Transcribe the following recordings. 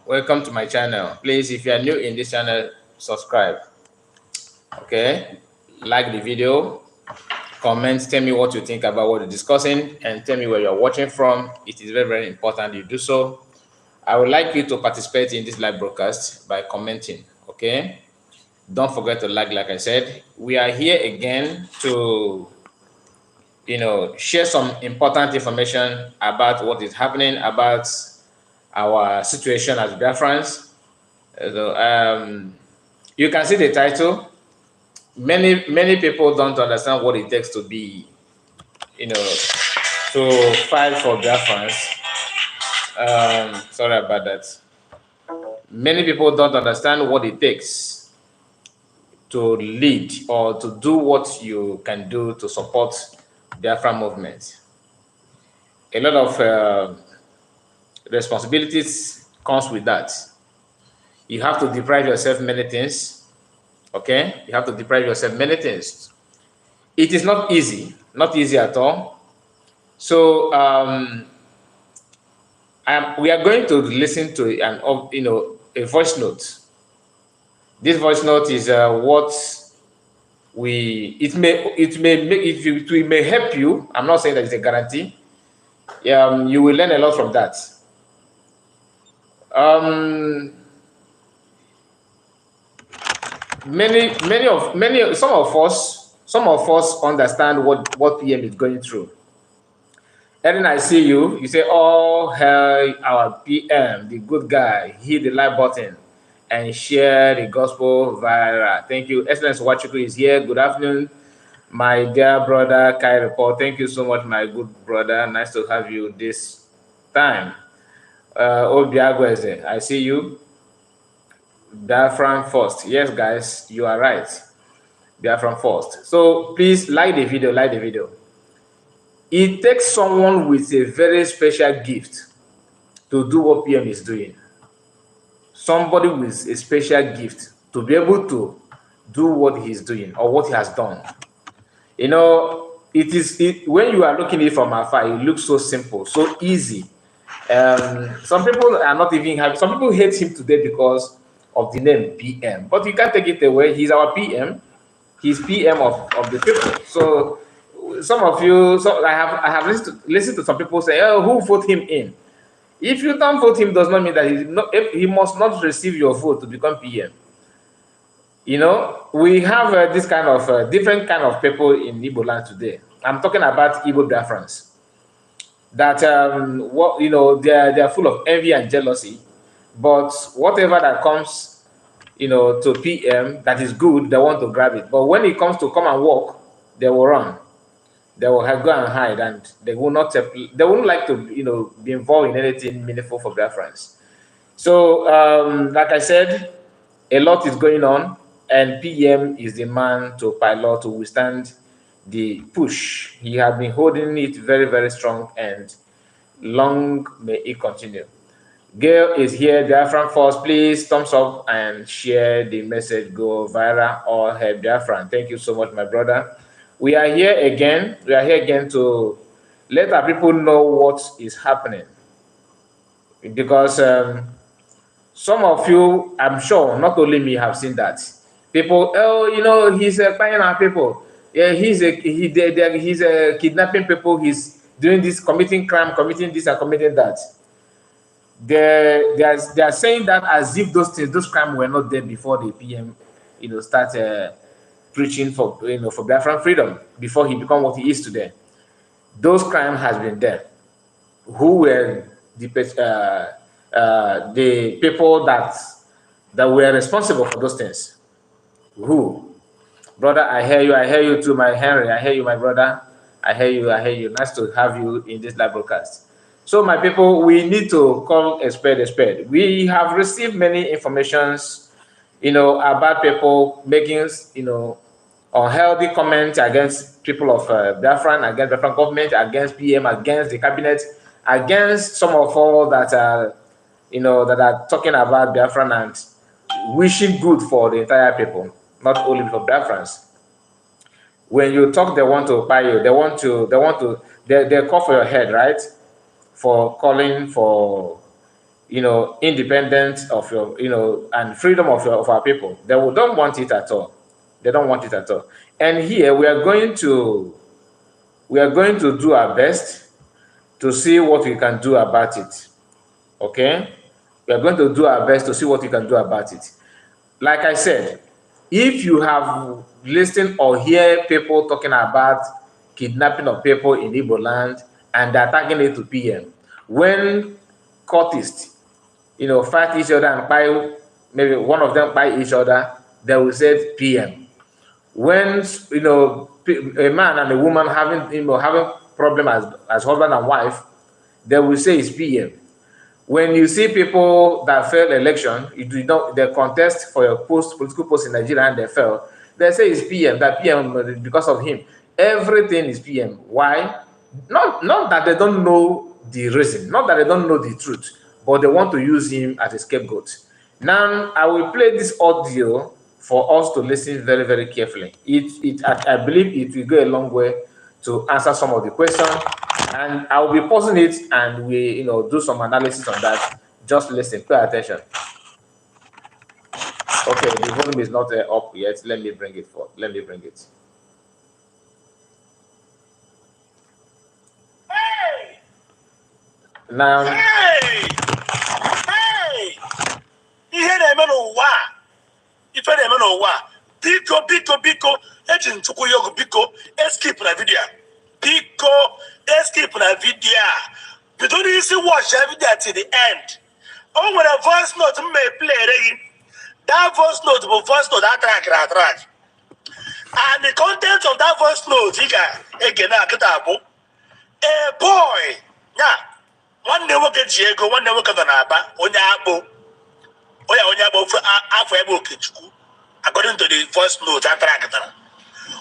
Welcome to my channel. Please, if you are new in this channel, subscribe. Okay, like the video, comment, tell me what you think about what you're discussing, and tell me where you're watching from. It is very, very important you do so. I would like you to participate in this live broadcast by commenting. Okay, don't forget to like I said. We are here again to share some important information about what is happening, about our situation as Biafrans. You can see the title. Many people don't understand what it takes to be, to fight for Biafrans. Sorry about that. Many people don't understand what it takes to lead or to do what you can do to support Biafra movement. A lot of responsibilities comes with that. You have to deprive yourself many things. Okay, you have to deprive yourself many things. It is not easy at all. So we are going to listen to a voice note. This voice note is what it may help you. I'm not saying that it's a guarantee. You will learn a lot from that. Some of us understand what PM is going through. And then I see you say, oh, hell, our PM, the good guy, hit the like button and share the gospel viral. Thank you. Excellence Wachuku is here. Good afternoon, my dear brother Kai Report. Thank you so much, my good brother. Nice to have you this time. Obiagweze, I see you. Biafran first. Yes, guys, you are right. Biafran first. So please like the video. It takes someone with a very special gift to do what PM is doing. Somebody with a special gift to be able to do what he's doing or what he has done. When you are looking at it from afar, it looks so simple, so easy. Some people are not even happy. Some people hate him today because of the name PM, but you can't take it away. He's our PM. He's PM of the people. So some of you, I have listened to some people say, "Oh, who vote him in?" If you don't vote him, does not mean that he must not receive your vote to become PM. We have this kind of different kind of people in Igbo land today. I'm talking about Igbo Biafrans. That they are full of envy and jealousy, but whatever that comes, to PM that is good, they want to grab it. But when it comes to come and work, they will run. They will go and hide, and they will not. They wouldn't like to, be involved in anything meaningful for Biafrans. So, like I said, a lot is going on, and PM is the man to pilot to withstand the push. He has been holding it very, very strong, and long may it continue. Gail is here. Biafran first, please thumbs up and share the message. Go viral or help Biafran. Thank you so much, my brother. We are here again. We are here again to let our people know what is happening, because some of you, I'm sure, not only me, have seen that. People, oh, he's buying our people. Yeah, he's kidnapping people. He's doing this, committing crime, committing this, and committing that. They are saying that as if those crimes were not there before the PM, start preaching for Biafran freedom, before he become what he is today. Those crimes has been there. Who were the people that were responsible for those things? Who? Brother, I hear you too, my Henry. I hear you, my brother. I hear you. Nice to have you in this live broadcast. So, my people, we need to call a spade a spade. We have received many informations, about people making, unhealthy comments against people of Biafran, against Biafran government, against PM, against the cabinet, against some of all that are, that are talking about Biafran and wishing good for the entire people, not only for Biafrans. When you talk, they want to buy you. They call for your head, right? For calling for independence of your, and freedom of our people. They don't want it at all. They don't want it at all. And here we are going to do our best to see what we can do about it. Okay? We are going to do our best to see what we can do about it. Like I said, if you have listened or hear people talking about kidnapping of people in Igbo land and attacking it to PM, when cultists, fight each other and buy, maybe one of them buy each other, they will say PM. When a man and a woman having problem as husband and wife, they will say it's PM. When you see people that fail election, they contest for your political post in Nigeria and they fail, they say it's PM, that PM because of him. Everything is PM. Why? Not that they don't know the reason, not that they don't know the truth, but they want to use him as a scapegoat. Now, I will play this audio for us to listen very, very carefully. I believe it will go a long way to answer some of the questions, and I will be pausing it and we do some analysis on that. Just listen, pay attention. Okay, the volume is not up yet. Let me bring it forth. Let me bring it. Hey! Now, Hey! Ihe na-eme n'ụwa ife na-eme n'ụwa biko eji nchukwu ya ọgụ biko escape na video bido n'isi watch video till the end. O nwere voice note m may play gị. That voice note bụ voice note attract and the content of that voice note ị ga-ege na akịta bụ a boy nwanne nwoke ji ego, nwanne nwoke nọ n'Aba, onye akpụ afọ ebe Okechukwu, according to the voice note attract.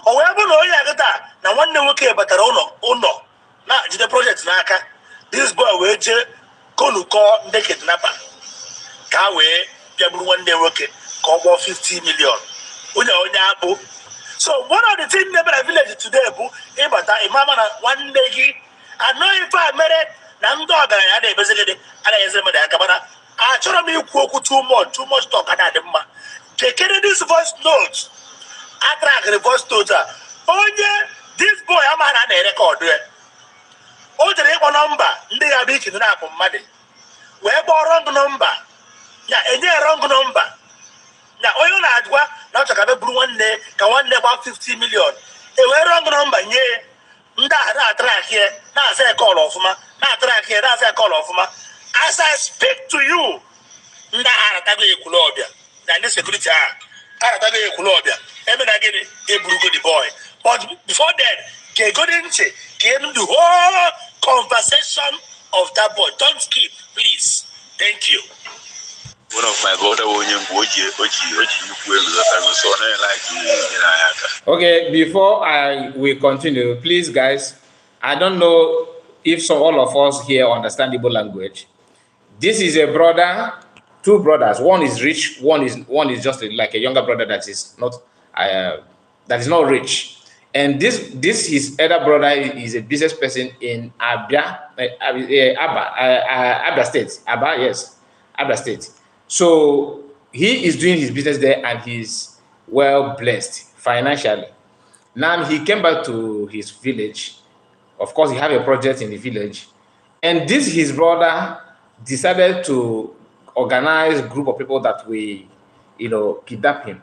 O wee bụ na onye agịta na nwanne nwoke batara ụlọ na jide project n'aka. This boy wee jee konukọ ndị kidnapper ka wee bịagburu nwanne nwoke ka ọ gbọọ 50 million. Onye akpụ. So one of the things in the village today bụ ịbata ịmama na nwanne gị anọghị ife mere na ndị ọgaranya na-ebezigide anaghịzi mmadụ aka, mana achọrọ m ikwu okwu too much talk adị mma. Kekere this voice note attract the voice note onye this boy ama na na-erekọdụ ya. O jere ịkpọ nọmba ndị ya bụ ikidnap mmadụ wee kpọọ wrong nọmba enye wrong nọmba onye na-ajụkwa na ọ chọrọ ka buru nwanne ka nwanne gba 50 million wee wrong nọmba nye ndị ahụ na-atrak ya na-asa kọl ọfụma na-atrak ya na-asa kọl ọfụma. As I speak to you, ndị ahụ aratago Ekwulọbịa na ndị sekuriti ahụ aratago Ekwulọbịa ebe na gịnị eburugo the boy. But before then, Kegodinche came the whole conversation of that boy. Don't skip, please. Thank you. One of my brother okay, before we continue, please guys, I don't know if all of us here understand Igbo language. This is a brother, two brothers. One is rich, one is just like a younger brother that is not rich. And this his elder brother is a business person in Abia State. Abia State. So he is doing his business there and he's well blessed financially. Now he came back to his village. Of course, he had a project in the village. And his brother decided to organize a group of people that will, kidnap him.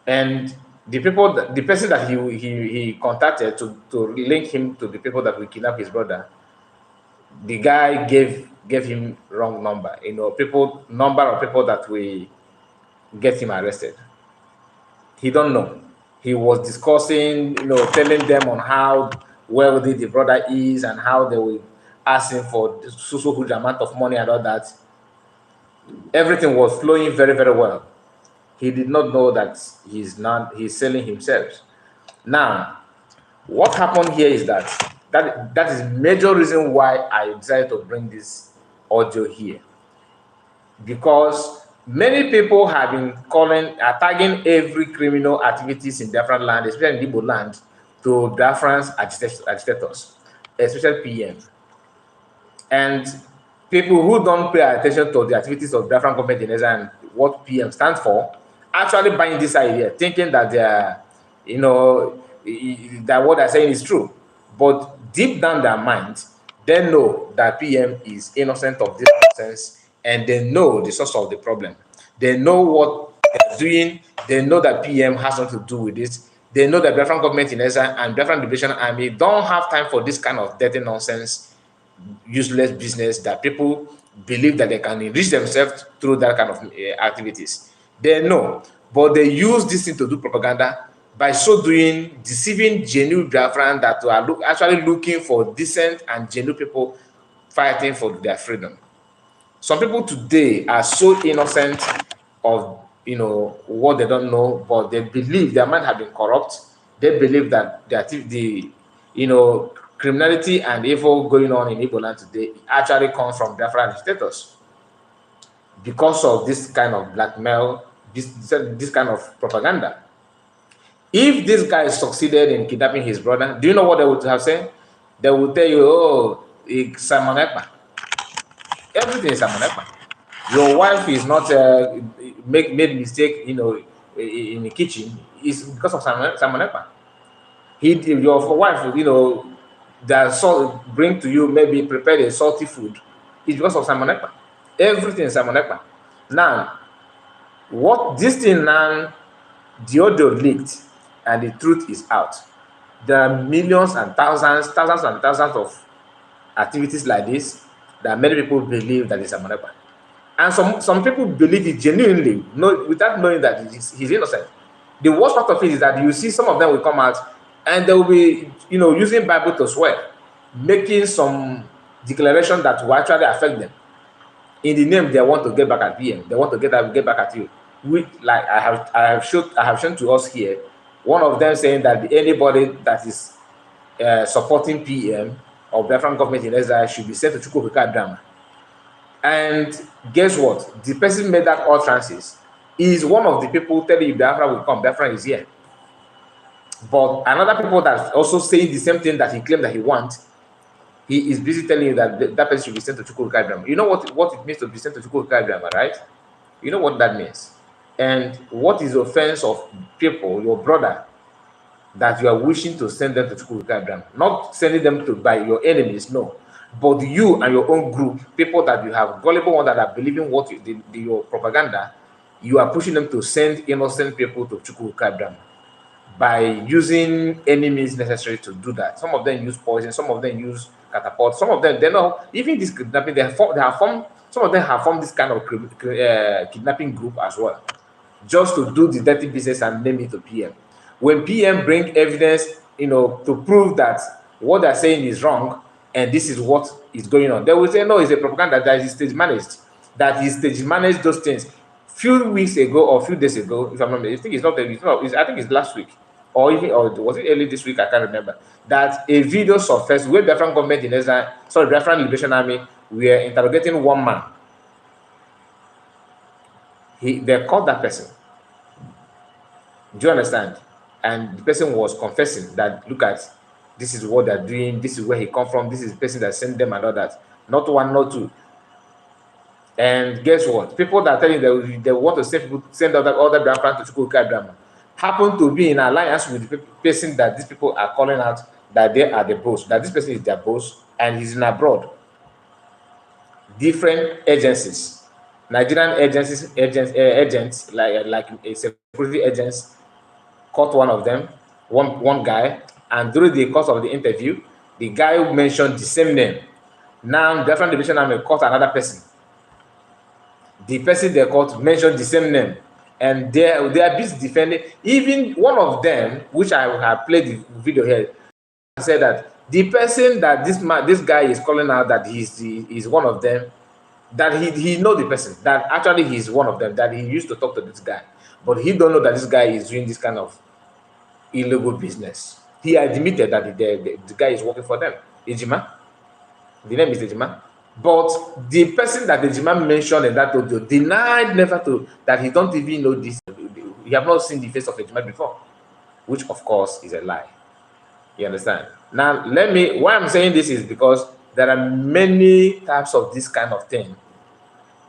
And the person that he contacted to link him to the people that will kidnap his brother, the guy gave him wrong number. Number of people that will get him arrested. He don't know. He was discussing, telling them on how wealthy the brother is and how they will ask him for so huge amount of money and all that. Everything was flowing very, very well. He did not know that he's selling himself. Now, what happened here is that is major reason why I decided to bring this audio here. Because many people have been tagging every criminal activities in Biafran land, especially in Igbo land, to Biafrans agitators, especially PM. And people who don't pay attention to the activities of Biafran government in Nigeria and what PM stands for actually buying this idea, thinking that they are, that what they're saying is true. But deep down their minds, they know that PM is innocent of this nonsense, and they know the source of the problem. They know what they're doing. They know that PM has nothing to do with this. They know that Biafran government in Nigeria and Biafran Liberation Army don't have time for this kind of dirty nonsense, useless business that people believe that they can enrich themselves through that kind of activities. They know, but they use this thing to do propaganda, by so doing deceiving genuine Biafran that are actually looking for decent and genuine people fighting for their freedom. Some people today are so innocent of what they don't know, but they believe their mind have been corrupt. They believe that the criminality and evil going on in Igbo land today actually comes from Biafran agitators because of this kind of blackmail, this kind of propaganda. If this guy succeeded in kidnapping his brother, do you know what they would have said? They would tell you, oh, it's Simon Ekpa. Everything is Simon Ekpa. Your wife is not made mistake, in the kitchen. It's because of Simon Ekpa. Your wife, that salt bring to you, maybe prepare a salty food. It's because of Simon Ekpa. Everything is Simon Ekpa. Now, what this thing now, the audio leaked, and the truth is out. There are millions and thousands and thousands of activities like this that many people believe that is Simon Ekpa. And some people believe it genuinely, without knowing that he's innocent. The worst part of it is that you see some of them will come out and they will be, using Bible to swear, making some declaration that will actually affect them. In the name, they want to get back at PM. They want to get back at you. Like I have shown to us here, one of them saying that anybody that is supporting PM or Biafran government in Israel should be sent to Chukwuka drama. And guess what? The person made that utterances is one of the people telling you Biafra will come. Biafra is here. But another people that's also saying the same thing that he claimed that he wants, he is busy telling you that that person should be sent to Chukwuka drama. You know what it means to be sent to Chukwuka drama, right? You know what that means. And what is the offense of people, your brother, that you are wishing to send them to Chukwuka drama? Not sending them to by your enemies, no. But you and your own group, people that you have, gullible ones that are believing what your propaganda, you are pushing them to send innocent people to Chukwuka drama by using any means necessary to do that. Some of them use poison, some of them use catapult, some of them, they know, even this kidnapping, some of them have formed this kind of kidnapping group as well, just to do the dirty business and name it to PM. When PM bring evidence, to prove that what they're saying is wrong, and this is what is going on, they will say, no, it's a propaganda that is stage managed, that is stage managed those things. Few weeks ago or few days ago, if I'm not mistaken, I think it's last week, or was it early this week? I can't remember. That a video surfaced where Biafran government in Israel, Biafran Liberation Army, were interrogating one man. They caught that person. Do you understand? And the person was confessing that, look at, this is what they're doing, this is where he come from, this is the person that sent them and all that. Not one, not two. And guess what? People that are telling you they want to send other Biafran to Chukwuka drama happen to be in alliance with the person that these people are calling out that they are the boss, that this person is their boss, and he's in abroad. Different agencies, Nigerian agents like a security agents, caught one of them, one guy, and during the course of the interview, the guy mentioned the same name. Now, Biafran Liberation Army caught another person. The person they caught mentioned the same name, and they are busy defending. Even one of them, which I have played the video here, said that the person that this guy is calling out that he's one of them, that he know the person, that actually he's one of them, that he used to talk to this guy, but he don't know that this guy is doing this kind of illegal business. He admitted that the guy is working for them, Ejima. The name is Ejima. But the person that Ejima mentioned in that audio denied that he don't even know this. He have not seen the face of Ejima before, which of course is a lie. You understand? Now, why I'm saying this is because there are many types of this kind of thing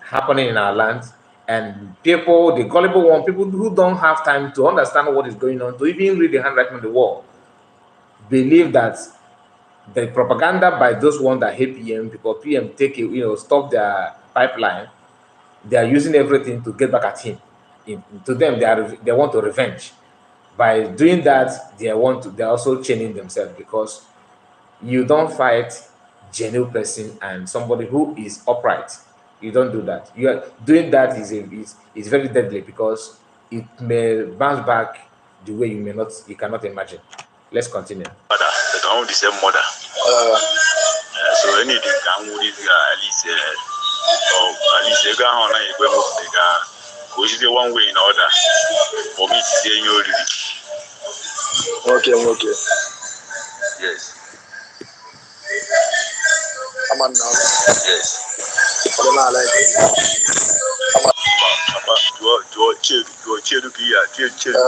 happening in our land, and people, the gullible one, people who don't have time to understand what is going on, to even read the handwriting on the wall, believe that the propaganda by those ones that hate PM, because PM take it, stop their pipeline, they are using everything to get back at him. To them, they want to revenge. By doing that, they're also chaining themselves, because you don't fight genuine person and somebody who is upright. You don't do that. You are doing that is very deadly, because it may bounce back the way you cannot imagine. Let's continue. Mother, they don't the same mother. So anything can move this guy at least they go on like you go move the guy. Which is the one way in order for me to say you already. Okay. Yes. I'm on now. Yes. I don't know, like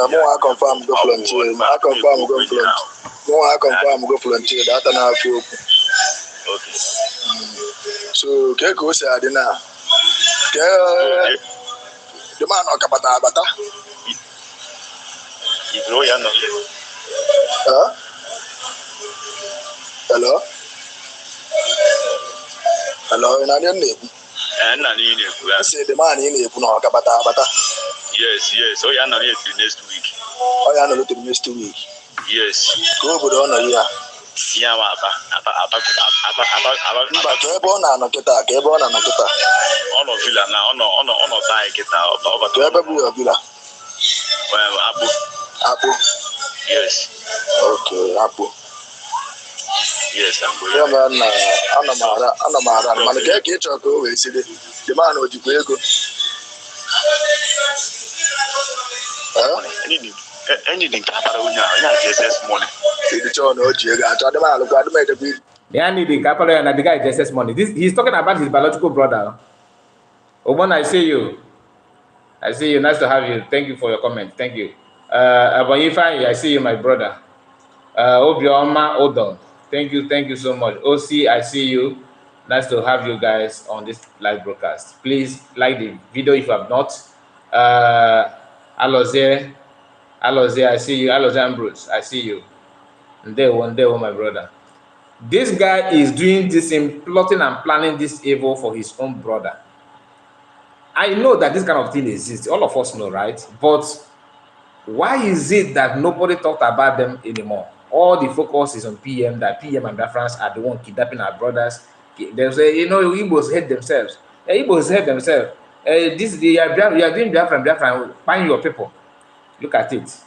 I confirm go volunteer. I confirm go volunteer. I confirm go volunteer. That na feel. Okay. So ke go say adina. Ke the man okabata. You know you know. Hello. In your name. And I need it. I say the man in the okabata. Yes. So you are not here till next week. Oh, you are not till next week. Yes. Go go on here. Yeah, apa. But kebo na noketa. Ono villa na ono buy kita over to Kebo bu villa. Well, Abu. Yes. Okay, Abu. Yes, I'm going. Yeah, man. Anamara. Man, get your go. We see the man with the ego. Anything Jesus money. The child no chill. I told the man, look at the video. Yeah, need the capital and the guy just money. He's talking about his biological brother. Obon, I see you. Nice to have you. Thank you for your comment. Thank you. Abonifa, I see you, my brother. Obioma Odon. Thank you so much. OC, I see you. Nice to have you guys on this live broadcast. Please like the video if you have not. Aloze, I see you. Aloze Ambrose, I see you. Day one, my brother. This guy is doing this in plotting and planning this evil for his own brother. I know that this kind of thing exists. All of us know, right? But why is it that nobody talked about them anymore? All the focus is on PM, that PM and Biafrans are the one kidnapping our brothers. They say, Igbos hate themselves. Igbos hate themselves. You are doing Biafran, find your people. Look at it.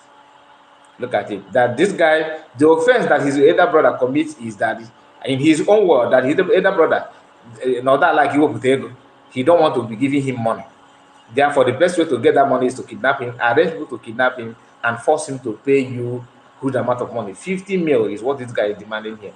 That this guy, the offense that his elder brother commits is that, in his own word, that his elder brother, not that like he don't want to be giving him money. Therefore, the best way to get that money is to kidnap him, arrange people to kidnap him, and force him to pay you good amount of money. 50 mil is what this guy is demanding here.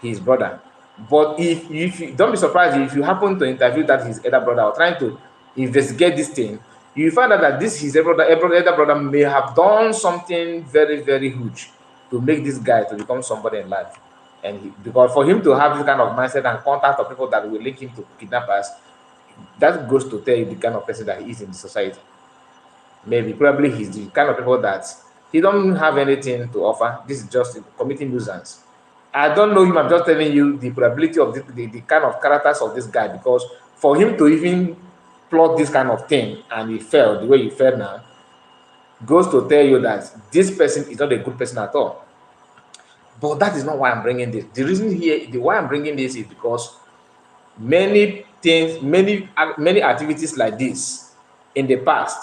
His brother. But if you don't be surprised if you happen to interview that his elder brother or trying to investigate this thing, you find out that this his elder brother may have done something very, very huge to make this guy to become somebody in life. And because for him to have this kind of mindset and contact of people that will link him to kidnappers, that goes to tell you the kind of person that he is in the society. Probably he's the kind of people that he don't have anything to offer. This is just committing nuisance. I don't know him. I'm just telling you the probability of the kind of characters of this guy, because for him to even plot this kind of thing and he failed the way he failed now, goes to tell you that this person is not a good person at all. But that is not why I'm bringing this. The reason why I'm bringing this is because many things, many activities like this in the past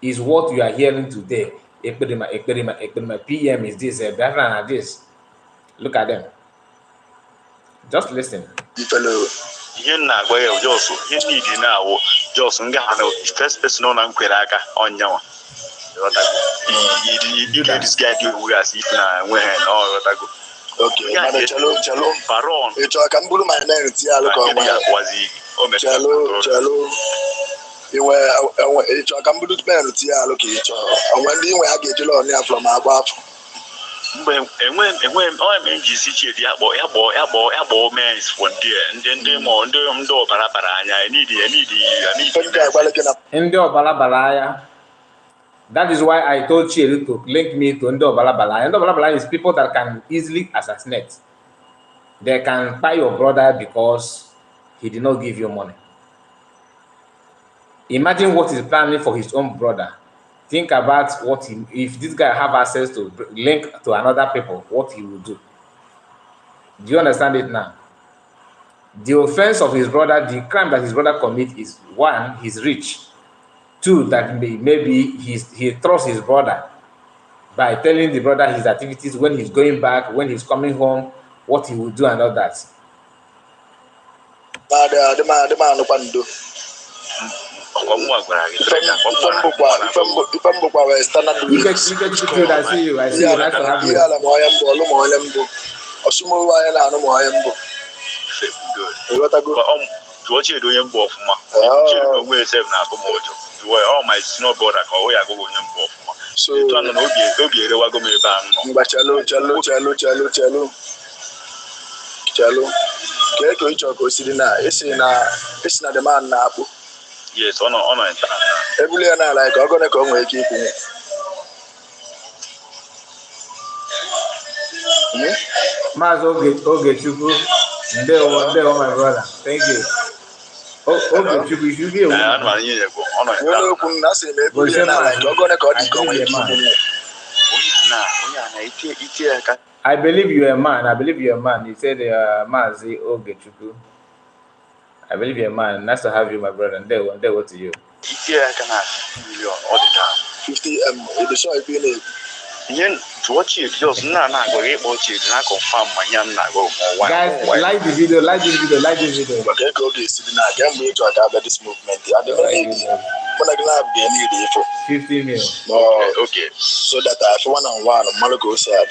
is what you are hearing today. Ekpa PM is this, Biafran are this. Look at them. Just listen. First person on Queraga on Yawa. This guy do we are seeing when okay, Chalo, Baron. It's a can my name. Chalo. You were a Cambodia man. And when you were get you on from above. men's one day, and then more and do Barabara. I need Ndo Balabalaya. That is why I told Chiri to link me to Ndo Balabalaya. Ndo Balabalaya is people that can easily assassinate. They can buy your brother because he did not give you money. Imagine what he's planning for his own brother. Think about what if this guy have access to link to another people, what he will do. Do you understand it now? The offense of his brother, the crime that his brother commit is one, he's rich. Two, that maybe he trusts his brother by telling the brother his activities, when he's going back, when he's coming home, what he will do and all that. I see you. Nice to have you. What you doing, both we save now. All my snow border, we are going both. So, you don't know, be the Wagome Bang. But Chalo. Get to each of us in it's not the man now. Yes, honor. Every year, like, I'm gonna come and keep me. Okay, Chuku. There, my brother. Thank you. Okay, Chuku, you should be I believe you're a man. You said Mazi Oge Chuku. I believe you're a man. Nice to have you, my brother. And there what to you. Yeah, I can have million all the time. 50 in the show I've been in. To watch it, just not go watch it, not confirm my young go. Guys, like the video. Okay, go sitting now. Can't wait to adapt this movement. I don't know. When I can have the need for 50 mil. Okay. So that I have one-on-one, Malago said.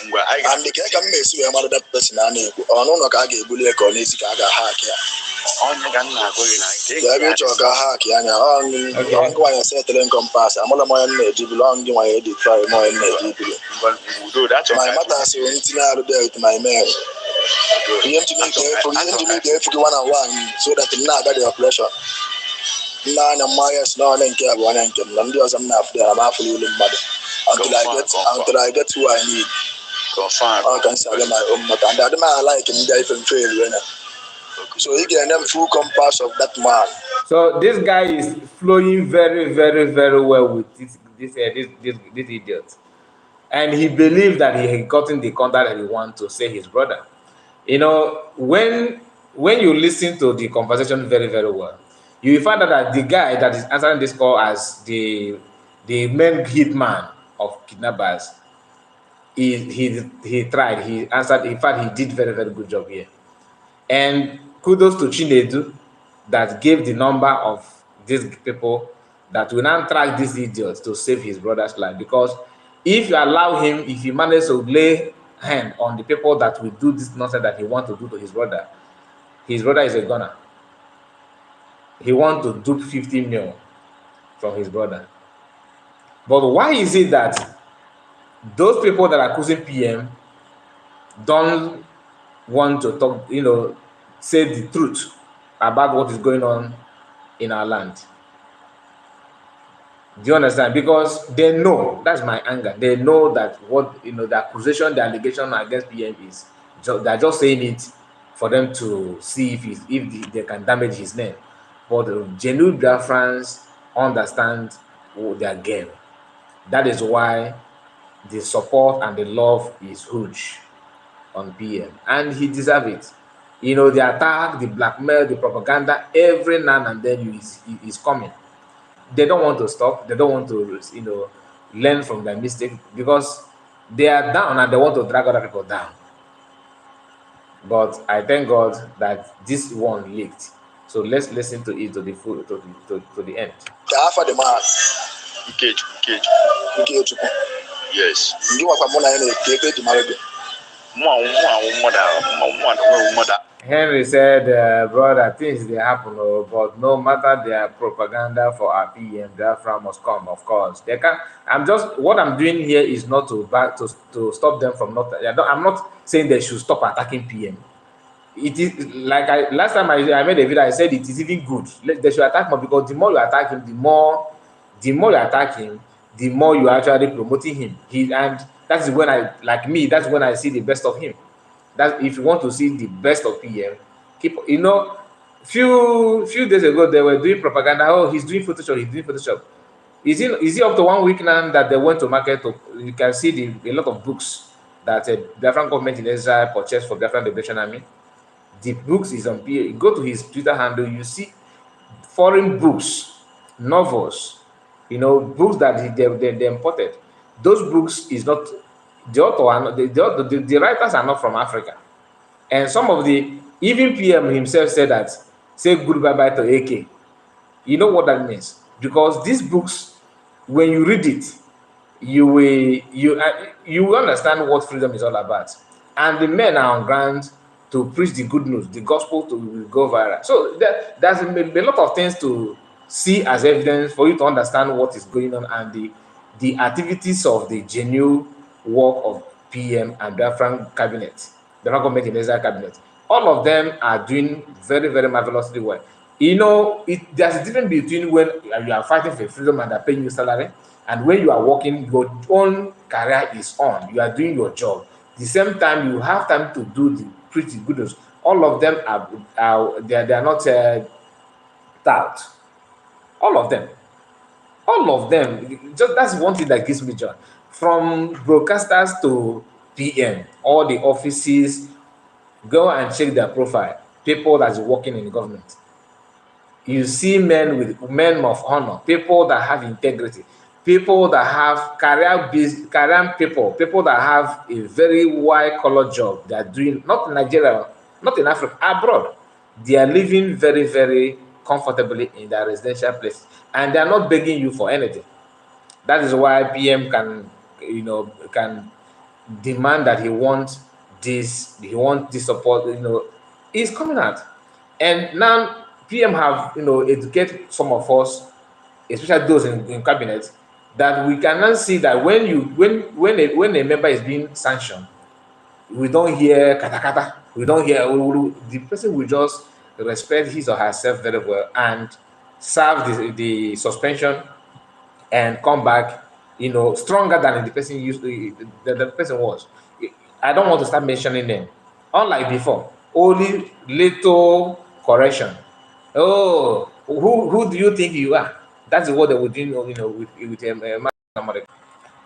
And the can miss you another person. I know no Kage Bully or Nisi Kaga hack here. On the gun, I'm going to hack Yana on going to settle in compass. I'm all my energy belonging to my edit for more energy. My mother said, there with my man. You have to make it one-on-one so that I'm not got the pressure. None of my snow and care one and can none of them after I'm awfully mother until I get who I need. I can sell my own mother and that man like him different trail. So he get them full compass of that man. So this guy is flowing very, very, very well with this idiot, and he believes that he had gotten the contact that he wants to say his brother. You know, when you listen to the conversation very, very well, you will find out that the guy that is answering this call as the main hitman of kidnappers, he tried, he answered. In fact, he did very, very good job here. And kudos to Chinedu that gave the number of these people that will now track these idiots to save his brother's life. Because if you allow him, if he manages to lay hand on the people that will do this nonsense that he wants to do to his brother is a gunner. He wants to dupe 50 mil from his brother. But why is it that those people that are accusing PM don't want to talk, say the truth about what is going on in our land? Do you understand? Because they know, that's my anger. They know that what, the accusation, the allegation against PM is, they're just saying it for them to see if they can damage his name. But genuine Biafrans understand their game. That is why the support and the love is huge on PM, and he deserves it. The attack, the blackmail, the propaganda, every now and then is coming. They don't want to stop. They don't want to, learn from their mistake because they are down and they want to drag other people down. But I thank God that this one leaked. So let's listen to it to the end. Half of the man. Yes. You are from one to marry. Henry said, brother, things they happen, oh, but no matter their propaganda for our PM, Biafra must come, of course. They can. I'm just what I'm doing here is not to stop them from not. I'm not saying they should stop attacking PM. It is like last time I made a video. I said it is even good. They should attack more because the more you attack him, the more you attack him, the more you are actually promoting him. And that's when that's when I see the best of him. That if you want to see the best of PM, few days ago they were doing propaganda. Oh, he's doing Photoshop. He's doing Photoshop. Is it up to 1 week now that they went to market? You can see a lot of books that Biafran government in Israel purchased for Biafran Liberation Army. The books is on PA. Go to his Twitter handle. You see foreign books, novels, books that they imported. Those books is not the author. Are not, the writers are not from Africa. And some of even PM himself said that, say goodbye to AK. You know what that means? Because these books, when you read it, you will understand what freedom is all about. And the men are on ground to preach the good news, the gospel to go viral. So there's a lot of things to see as evidence for you to understand what is going on and the activities of the genuine work of PM and Biafran cabinet, the government in Israel cabinet. All of them are doing very, very marvelously well. There's a difference between when you are fighting for freedom and they're paying you salary, and when you are working, your own career is on. You are doing your job. The same time, you have time to do the pretty good news. All of them they are not tout. All of them. All of them. Just that's one thing that gives me joy. From broadcasters to PM, all the offices, go and check their profile. People that's working in the government. You see men of honor, people that have integrity, people that have career people that have a very white-collar job. They are doing, not in Nigeria, not in Africa, abroad. They are living very, very comfortably in their residential place, and they are not begging you for anything. That is why PM can demand that he wants this support. He's coming out, and now PM have educated some of us, especially those in cabinet, that we can now see that when a member is being sanctioned, we don't hear kata kata, we don't hear the person will just respect his or herself very well and serve the suspension and come back, stronger than the person was. I don't want to start mentioning them. Unlike before, only little correction. Oh, who do you think you are? That's what they would do, with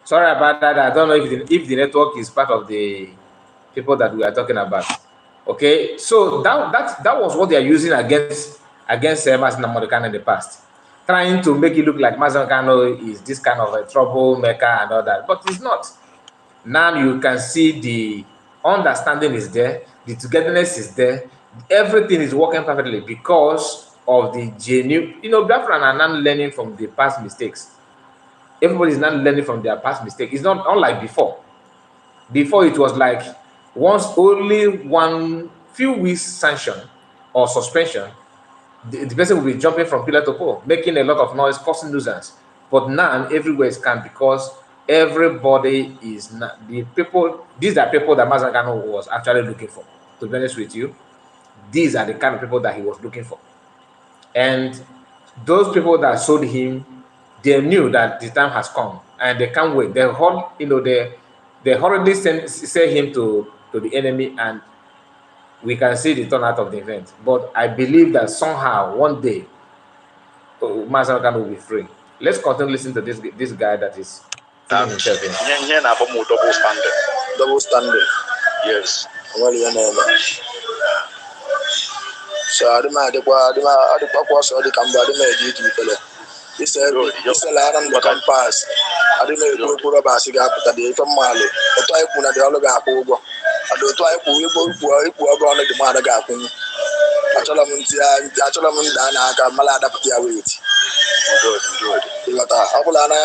Sorry about that. I don't know if the network is part of the people that we are talking about. Okay, so that was what they are using against Mazen Namorikano in the past, trying to make it look like Mazen Kano is this kind of a troublemaker and all that, but it's not. Now you can see the understanding is there, the togetherness is there, everything is working perfectly because of the genuine. Biafran are not learning from the past mistakes. Everybody is not learning from their past mistakes. It's not unlike before. Before it was like once only one few weeks sanction or suspension, the person will be jumping from pillar to pole, making a lot of noise, causing nuisance. But now everywhere is calm because everybody is not the people. These are people that Mazen Kano was actually looking for. To be honest with you, these are the kind of people that he was looking for. And those people that sold him, they knew that the time has come and they can't wait. They already sent him to the enemy, and we can see the turnout of the event. But I believe that somehow, one day, Mazen Kano will be free. Let's continue listening to this guy that is feeling himself in. Double standard. Double standard. Yes. Well, so I don't so the camera, this is a lot of the compass. I don't know if you put a cigar, but the Mali, the type when the other guy over. I don't type who you go on the Madagapan. I told them, I Malada Patia wait. Good. But Abulana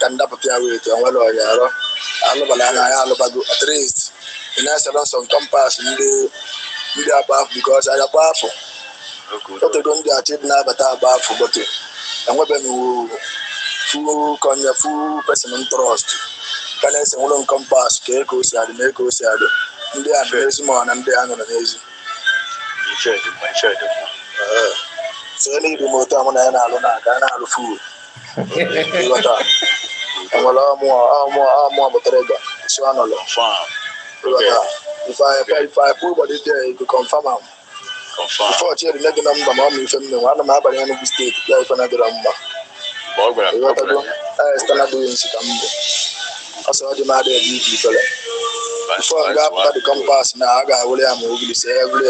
and Dapatia wait, and well, I love at least. And that's a lot of compass in the ndị agba afọ because anyị agba afọ otego ndị achị na-abata agba afọ bọtụ enwebeghị full person trust ka na-ese nwụrụ nkompas ka ego si adị na ego si adị ndị a n'ezi ma na ndị a nọ n'ezi so n'ihi m otu amụ na ya na-alụ na aka na-alụ full enwere ọmụọ butere ego isi anọlọ if I put body there you confirm am before chere na gị na mba ma ọ ma ife m menwe ana m abanye Enugu steeti bịa ife na-adịrọ mma standard wins ka mbụ ọsọ ọ dị m adị ebe iji ifere before m ga-apụta the compass na a ga-awere ya ma ogili si every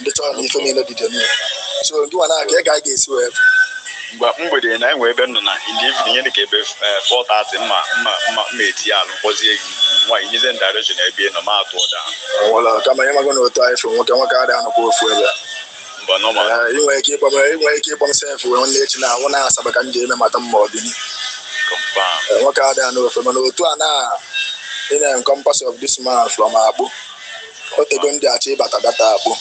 ndị chọrọ na ife niile dịde nne so ndị nwa na-aka ị ga-esi wee mgbede na enwe ebe nọ na ndị ihe dịka ebe 4:30 mma eti alụ mkpọzie gị nwa inyeze direction ebe nọ ma atụ ụda nwere kama ihe mago na otu anyị fụ nwoke adịghị anọkwa ofu ebe inwe ike ịkpọ m sef wee nwanne echi na anwụ na-asaba ka m ji eme mata mma ọdịni nwoke adịghị n'ofe mana otu a na in encompass of this man from Akpu otego ndị achị ịbata data Akpu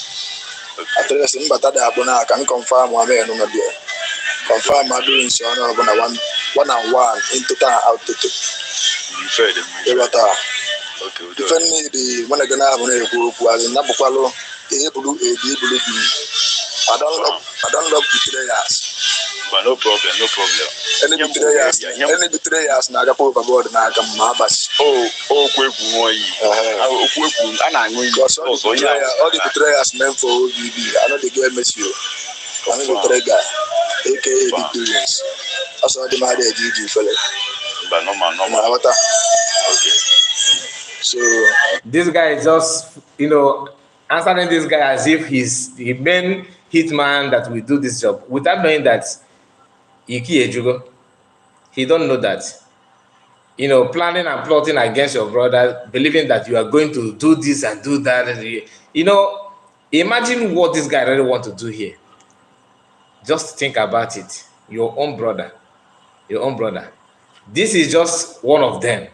adreesị mbata dị Akpu na aka m confirm amen nọ dị confirm adịghị nsi ọnụ ọbụla 1-on-1 in total out total ịghọta ife nne dị mụ na gị na-abụ na-ekwu okwu azị na bụkwalụ ebulu bi I don't love betrayers. But no problem. Any betrayers na agapa overboard na aga mma abasi. Kwekwu nwoyi. Kwekwu ana-aṅụ iyi. All the betrayers meant for OVB. I know the girl miss you. I know the betray guy. AKA the doings. That's all the matter GG fella. But normal. Okay. So this guy is just, answering this guy as if he's the main hitman that will do this job, without knowing that he don't know that. Planning and plotting against your brother, believing that you are going to do this and do that. Imagine what this guy really want to do here. Just think about it. Your own brother. This is just one of them.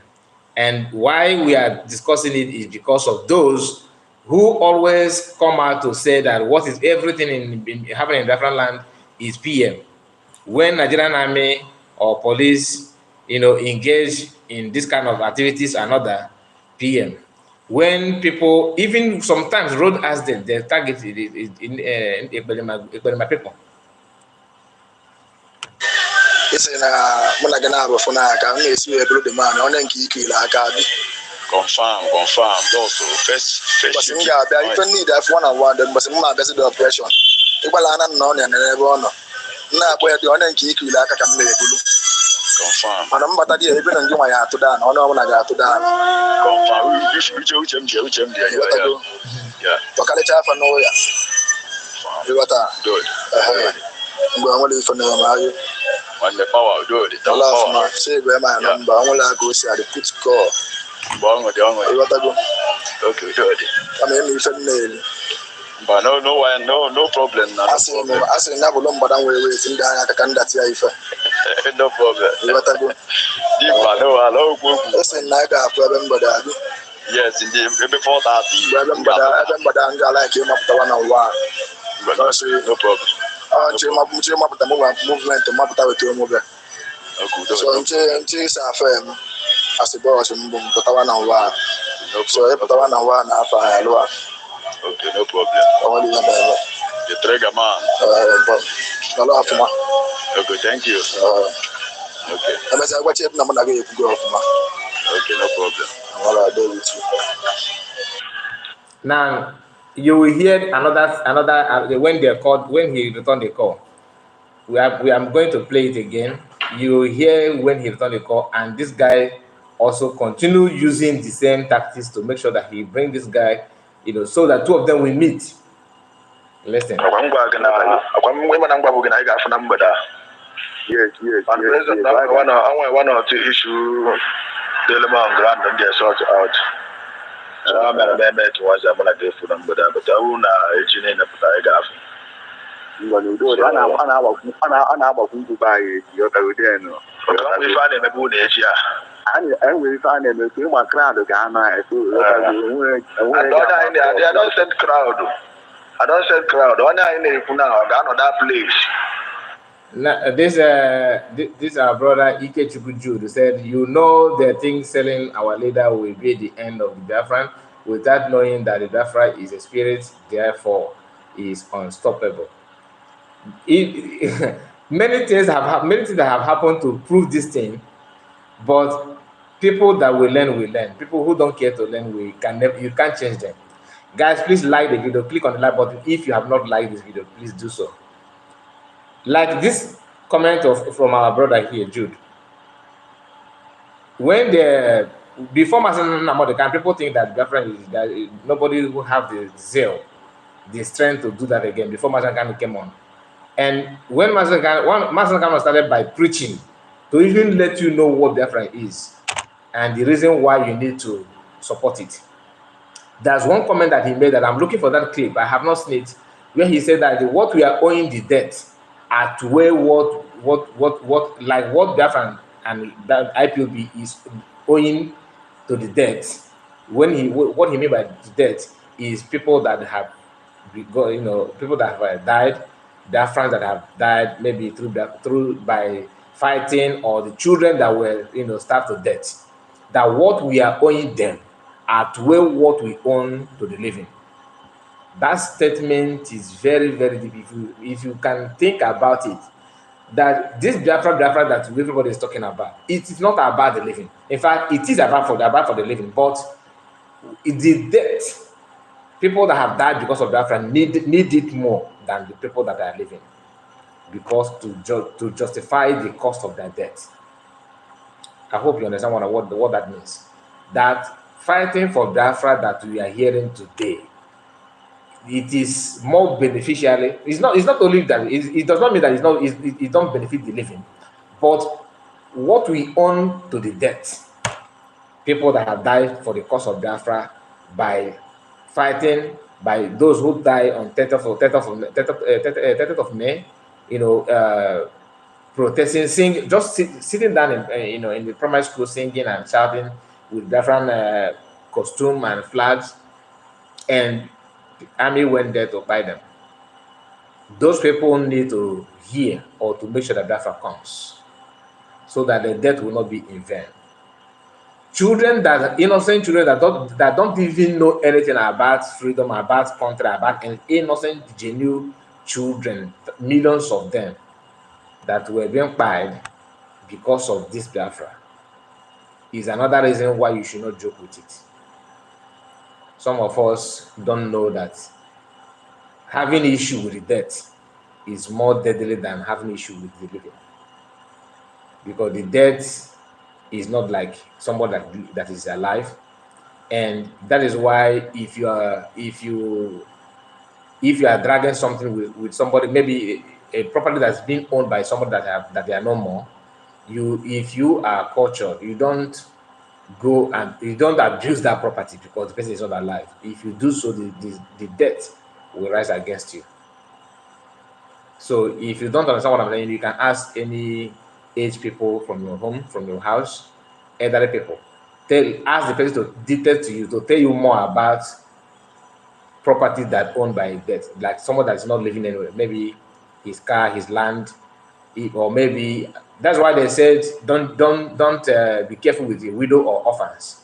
And why we are discussing it is because of those who always come out to say that what is everything happening in Biafran land is PM. When Nigerian army or police, engage in this kind of activities, another PM. When people, even sometimes road accidents, they target in Ekpa people. It's in Munagana for Naka, the man, on Kiki. Confirm. Also, first. But you don't need that 1-on-1. Then, but my best the operation. If I am known and never know. Now, where the honor key like I can make it. Confirm. And I'm but I didn't do my heart to down. I know when I got to down. Confirm. You should yeah. To California for no ya. You got that? Good. I'm going to leave for now. When the power do it, the last say where my number. I want to go see the put score. Okay, do it. I mean, if a but no problem now. I say never long, but I'm waiting down at the candidate. No problem. What I do? Listen, like a problem, but I do. Yes, indeed. Before that, I remember I like him up the 1-on-1. But no problem. Up the movement to map with your move. So I'm firm. As a boss, but 1-on-1. So I put 1-on-1 after I lower. Okay, no problem. The trigger man. Okay, thank you. Okay. And as I watch it, I'm going to go off. Okay, no problem. All I do with you. Now, you will hear another when he returned the call. I'm going to play it again. You will hear when he returned the call, and this guy also continue using the same tactics to make sure that he bring this guy, so that two of them will meet. Listen. Yes. One or two issues, the element grand and get sorted out. So I'm going to make it was I'm going to for them, but I won't in the paragraph. You want to do it, and I'm going to buy it. You're going to we find in the moon edge, and we find them a few more crowd of Ghana. I don't send crowd. I don't send crowd. One I in now, down that place. This our brother Ike Chukwujude said, you know the thing selling our leader will be the end of the Biafran without knowing that the Biafra is a spirit, therefore is unstoppable. Many things that have happened to prove this thing, but people that will learn. People who don't care to learn, you can't change them. Guys, please like the video, click on the like button if you have not liked this video, please do so. Like this comment from our brother here, Jude. When before Masanamode, people think that Biafran is that nobody will have the zeal, the strength to do that again before Masanamode came on. And when Masanamode started by preaching to even let you know what Biafran is and the reason why you need to support it. There's one comment that he made that I'm looking for that clip. I have not seen it, where he said that what we are owing the debt at where what Biafran and that IPOB is owing to the debt. What he mean by the debt is people that have, people that have died, Biafrans that have died maybe through by fighting, or the children that were starved to death. That what we are owing them outweigh what we own to the living. That statement is very, very deep. If you can think about it, that this Biafra that everybody is talking about, it is not about the living. In fact, it is about for the living, but the death, people that have died because of Biafra need it more than the people that are living, because to justify the cost of their death. I hope you understand what that means. That fighting for Biafra that we are hearing today, it is more beneficial. It's not only that it does not mean that it don't benefit the living, but what we own to the debt, people that have died for the cause of Biafra by fighting, by those who die on 30th of May, protesting, sitting down in the primary school singing and shouting with Biafran costume and flags, and the army went there to buy them. Those people need to hear, or to make sure that Biafra comes, so that the death will not be in vain. Innocent children that don't even know anything about freedom, about country, about innocent, genuine children, millions of them, that were being pied because of this Biafra, is another reason why you should not joke with it. Some of us don't know that having issue with the death is more deadly than having issue with the living, because the death is not like somebody that is alive. And that is why if you are dragging something with somebody, maybe a property that's being owned by somebody that they are no more, if you are cultured, you don't go and you don't abuse that property because the person is not alive. If you do so, the debt will rise against you. So if you don't understand what I'm saying, you can ask any age people from your home, from your house, elderly people. Ask the person to dictate to you, to tell you more about property that owned by death, like someone that's not living anywhere, maybe his car, his land, or maybe that's why they said don't be careful with your widow or orphans,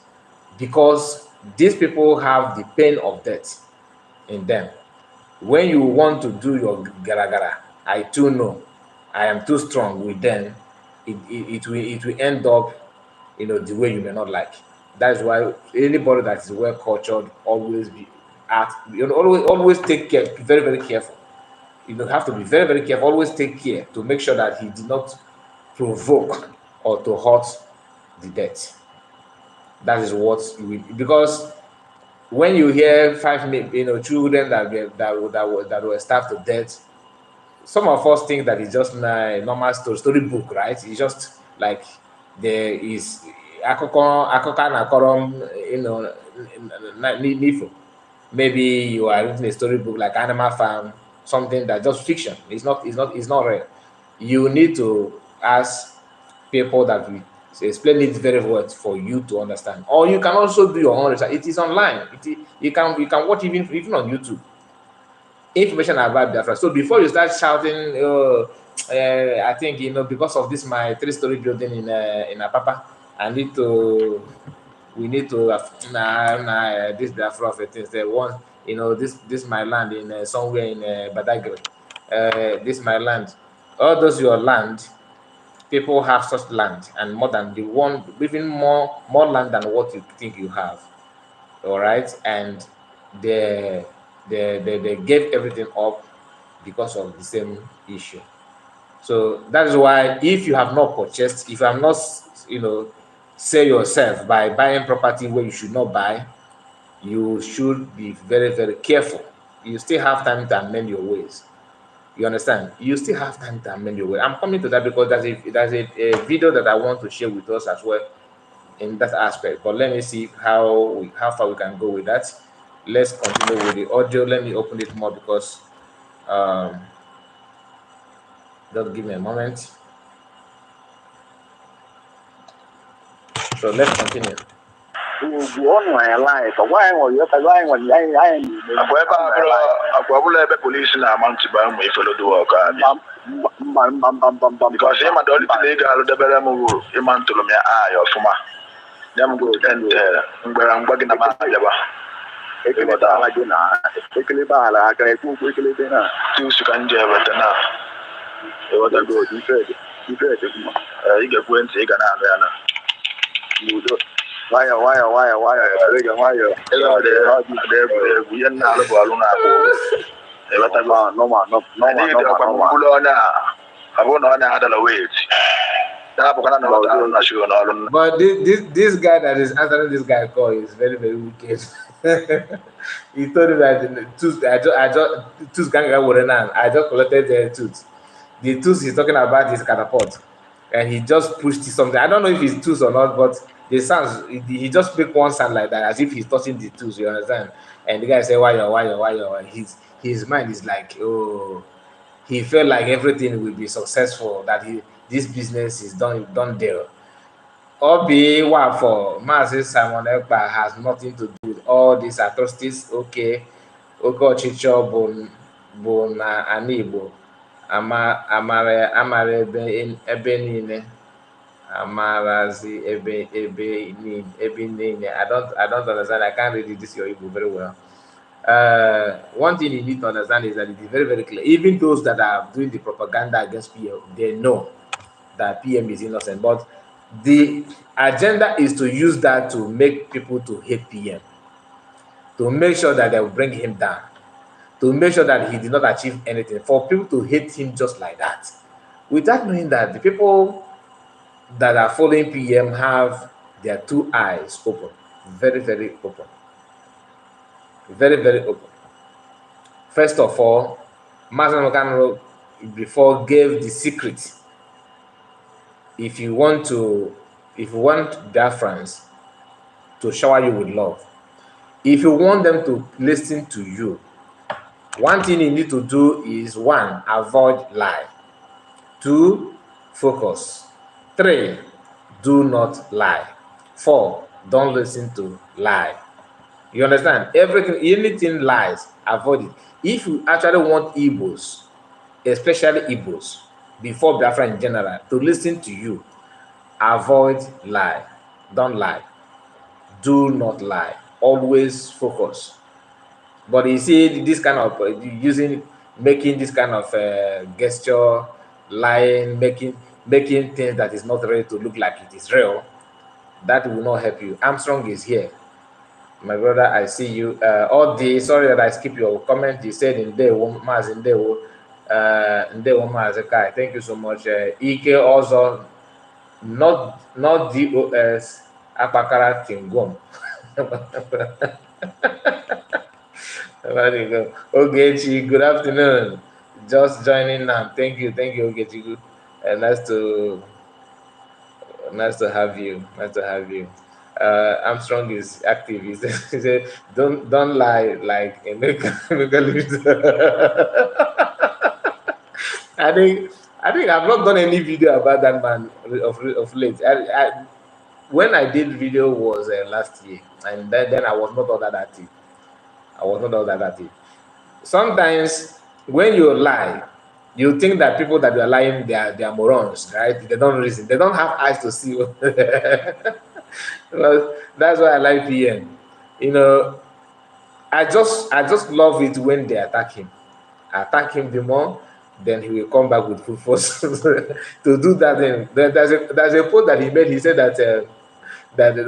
because these people have the pain of death in them. When you want to do your gara, I too know, I am too strong with them, it will end up the way you may not like. That's why anybody that is well cultured always always take care, be very, very careful. You have to be very, very careful, always take care to make sure that he did not provoke or to hurt the death. That is what because when you hear 5 children that were starved to death, some of us think that it's just a normal storybook, right? It's just like there is akụkọ na-akọrọ n'ifo. Maybe you are reading a storybook like Animal Farm, something that just fiction. It's not real. You need to ask people that will explain it very well for you to understand. Or you can also do your own research. It is online. You can watch even on YouTube information about Biafra. So before you start shouting, oh, I think because of this my three-story building in Apapa, we need to this Biafra of things. The one this my land in somewhere in Badagry. This my land. All those your land. People have such land and more than the one, even more land than what you think you have. All right, and they gave everything up because of the same issue. So that is why if you have not purchased, if you have not sell yourself by buying property where you should not buy, you should be very, very careful. You still have time to amend your ways. You understand? You still have time to amend your way. I'm coming to that because there's a video that I want to share with us as well in that aspect. But let me see how far we can go with that. Let's continue with the audio. Let me open it more because just give me a moment. So let's continue. Police na amount to buy me follow the work. Because him and the only legal the better move him and to me eye of ma. Them go and where I'm bugging about Java. Two second Java. What I go, you said, you get went to Ghana. You do. Why? We are now But this guy that is answering this guy call is very, very wicked. He told him that I just collected the tooth. The tooth he's talking about is catapult, and he just pushed something. I don't know if it's tooth or not, but the sounds he just make one sound like that as if he's touching the tooth. You understand? And the guy said, "Why?" His mind is like, oh, he felt like everything will be successful. That this business is done there. Obi for Mazi Simon Ekpa has nothing to do with all these atrocities. Okay, Okochicho bụ na ana Igbo amara ebe niile amarazi ebe niile. I don't understand. I can't read this your Igbo very well. One thing you need to understand is that it is very, very clear. Even those that are doing the propaganda against PM, they know that PM is innocent, but the agenda is to use that to make people to hate PM, to make sure that they will bring him down, to make sure that he did not achieve anything, for people to hate him just like that, without knowing that the people that are following PM have their two eyes open, very, very open. Very, very open. First of all, Master Mokano before gave the secret. If you want Biafrans to shower you with love, if you want them to listen to you, one thing you need to do is 1, avoid lie. 2, focus. 3, do not lie. 4, don't listen to lie. You understand? Anything lies, avoid it. If you actually want Igbos, especially Igbos, before Biafra in general, to listen to you, avoid lie. Don't lie. Do not lie. Always focus. But you see, this kind of making this kind of gesture, lying, making things that is not real to look like it is real, that will not help you. Armstrong is here. My brother, I see you. Sorry that I skip your comment. You said in day Maz in day Mazakai. Thank you so much. Ike also not DOS Apakara Tingum. Ogechi, good afternoon. Just joining now. Thank you, Ogechi. Nice to have you. Armstrong is active. He said, "Don't lie like a make I I think I've not done any video about that man of late. When I did video was last year, and then I was not all that active. I was not all that active. Sometimes when you lie, you think that people that you are lying, they are morons, right? They don't reason. They don't have eyes to see. Well, that's why I like PM. You know, I just love it when they attack him. Attack him the more, then he will come back with full force to do that. Then there's a post that he made. He said that the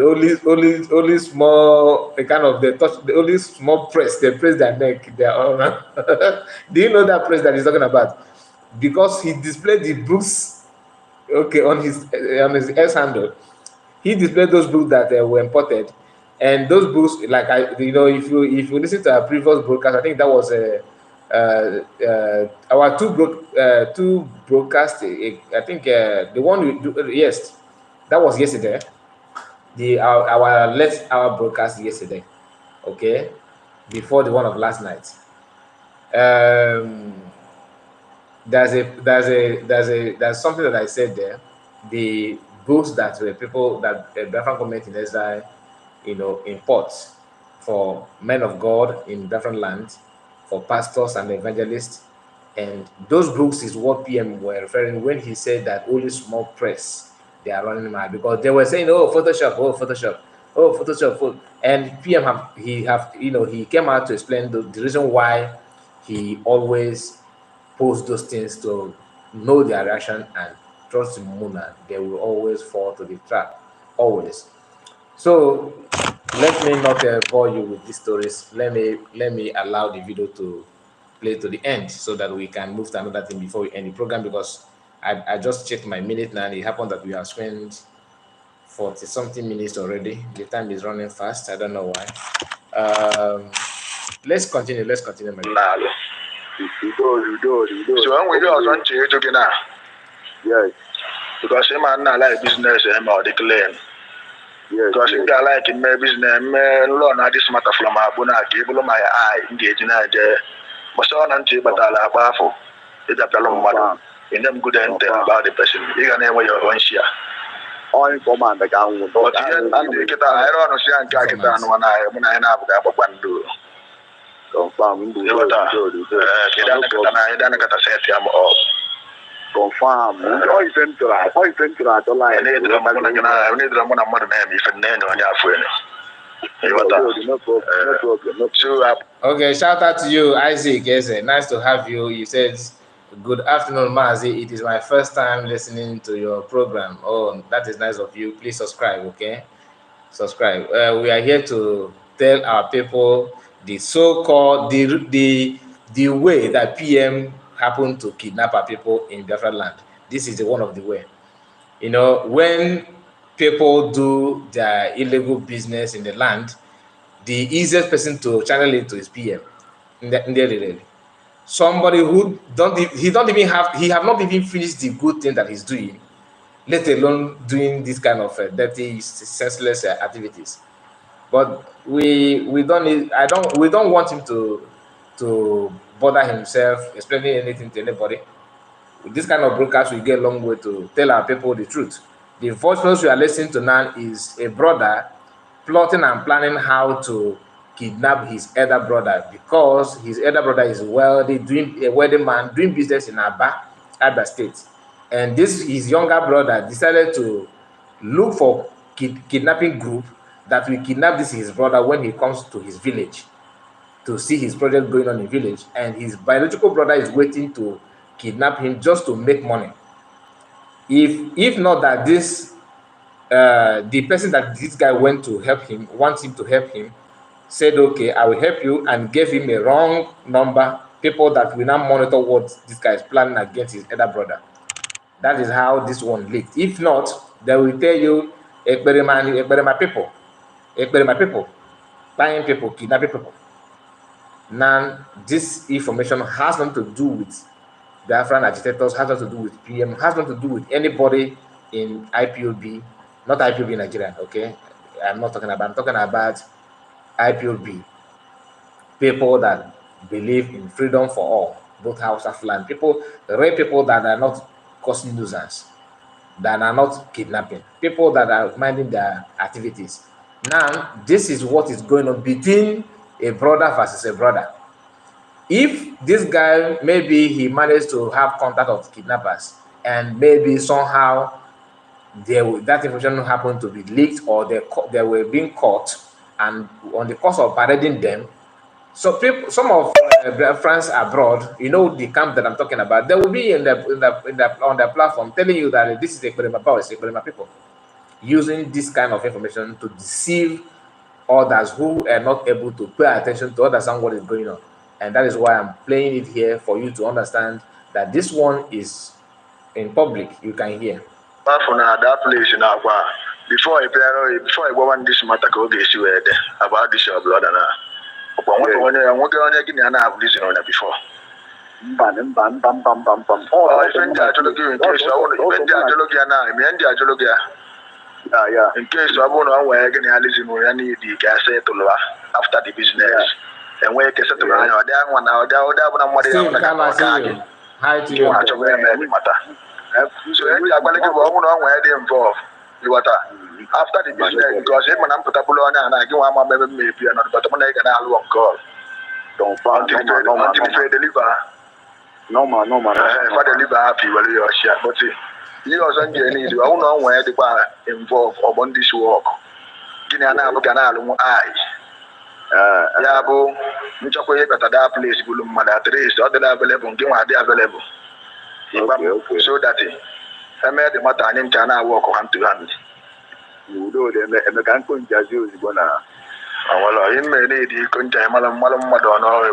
only small the kind of the only small press they press their neck their arm. Do you know that press that he's talking about? Because he displayed the books, okay, on his S handle. He displayed those books that were imported, and those books, like if you listen to our previous broadcast, I think that was our two broadcasts. I think the one we do, yes, that was yesterday. Our last hour broadcast yesterday, okay, before the one of last night. Um, there's something that I said there. The books that were people that the Biafran government in exile, imports for men of God in different lands, for pastors and evangelists, and those books is what PM were referring when he said that only small press they are running mad, because they were saying, oh, Photoshop, oh, Photoshop, oh, Photoshop, and PM he came out to explain the reason why he always post those things to know their reaction, and trust Muna, they will always fall to the trap, always. So let me not bore you with these stories. Let me allow the video to play to the end so that we can move to another thing before we end the program, because I just checked my minute now and it happened that we have spent 40 something minutes already. The time is running fast. I don't know why. Let's continue. My friend. So when we do also want to do now. Yes, Because him and I like business and more declare. yes, Because if I like in my business, learn how this matter from my bona, give my eye, engage in there. But so on until but I'll baffle. It's a problem matter. In them good and about the person. You can name your own share. all informant account. But and you get I don't know see and get on one eye when I have that do. Confirm. Confirm. All is central. I need the money if a name on your phone. No problem. So Okay, shout out to you, Isaac. Yes, nice to have you. You said, good afternoon, Mazi. It is my first time listening to your program. Oh, that is nice of you. Please subscribe, okay? Subscribe. We are here to tell our people the so-called, the way that PM happened to kidnap our people in Biafra land. This is the one of the way. When people do their illegal business in the land, the easiest person to channel it to is PM. Really. Somebody who he have not even finished the good thing that he's doing, let alone doing this kind of dirty, senseless activities. But we don't need, we don't want him to bother himself explaining anything to anybody. With this kind of broadcast, we get a long way to tell our people the truth. The voice notes we are listening to now is a brother plotting and planning how to kidnap his elder brother, because his elder brother is wealthy, doing a wealthy man, doing business in Abba State. And this his younger brother decided to look for kidnapping group that will kidnap this his brother when he comes to his village to see his project going on in village, and his biological brother is waiting to kidnap him just to make money. If not that this the person that this guy went to help him, wants him to help him, said, okay, I will help you, and gave him a wrong number, people that will now monitor what this guy is planning against his elder brother. That is how this one leaked. If not, they will tell you, Ekberema people, buying people, kidnapping people. Now, this information has nothing to do with Biafran agitators, has nothing to do with PM, has nothing to do with anybody in IPOB, not IPOB Nigeria, okay? I'm talking about IPOB, people that believe in freedom for all, both house and land, people, the rare people that are not causing nuisance that are not kidnapping, people that are minding their activities. Now, this is what is going on between a brother versus a brother. If this guy, maybe he managed to have contact of kidnappers, and maybe somehow that information happened to be leaked, or they were being caught, and on the course of parading them, so people, some of Biafrans abroad, the camp that I'm talking about, they will be on the platform telling you that this is a Ekpa people, using this kind of information to deceive others who are not able to pay attention to understand what is going on. And that is why I'm playing it here, for you to understand that this one is in public, you can hear. That place in Aqua, before I go on this matter, go get you about this your blood and when you're getting an app listening on it before. Bam. Oh, I think the ideology in case I want to invent the ideology now, I mean the ideology. Yeah. In case I want to wear again, I listen when I need the gas after the business. And where can settle around there one now, there one Steve, hi to you. So we are going to go on where they involved. After the business, because when I'm put up on and I go on my maybe another, but I'm going to one call. Don't deliver. No man. If I deliver happy, well, you are shit. But you also need to own on where the bar involved or on this work. Guinea and Canal, Yabo, which are at that place, Mother Teresa, other available, give my available. So that I made the matter and China walk hand to hand. You do the Canton Jazz is gonna. Well, in many the country, Madonna, one Madonna,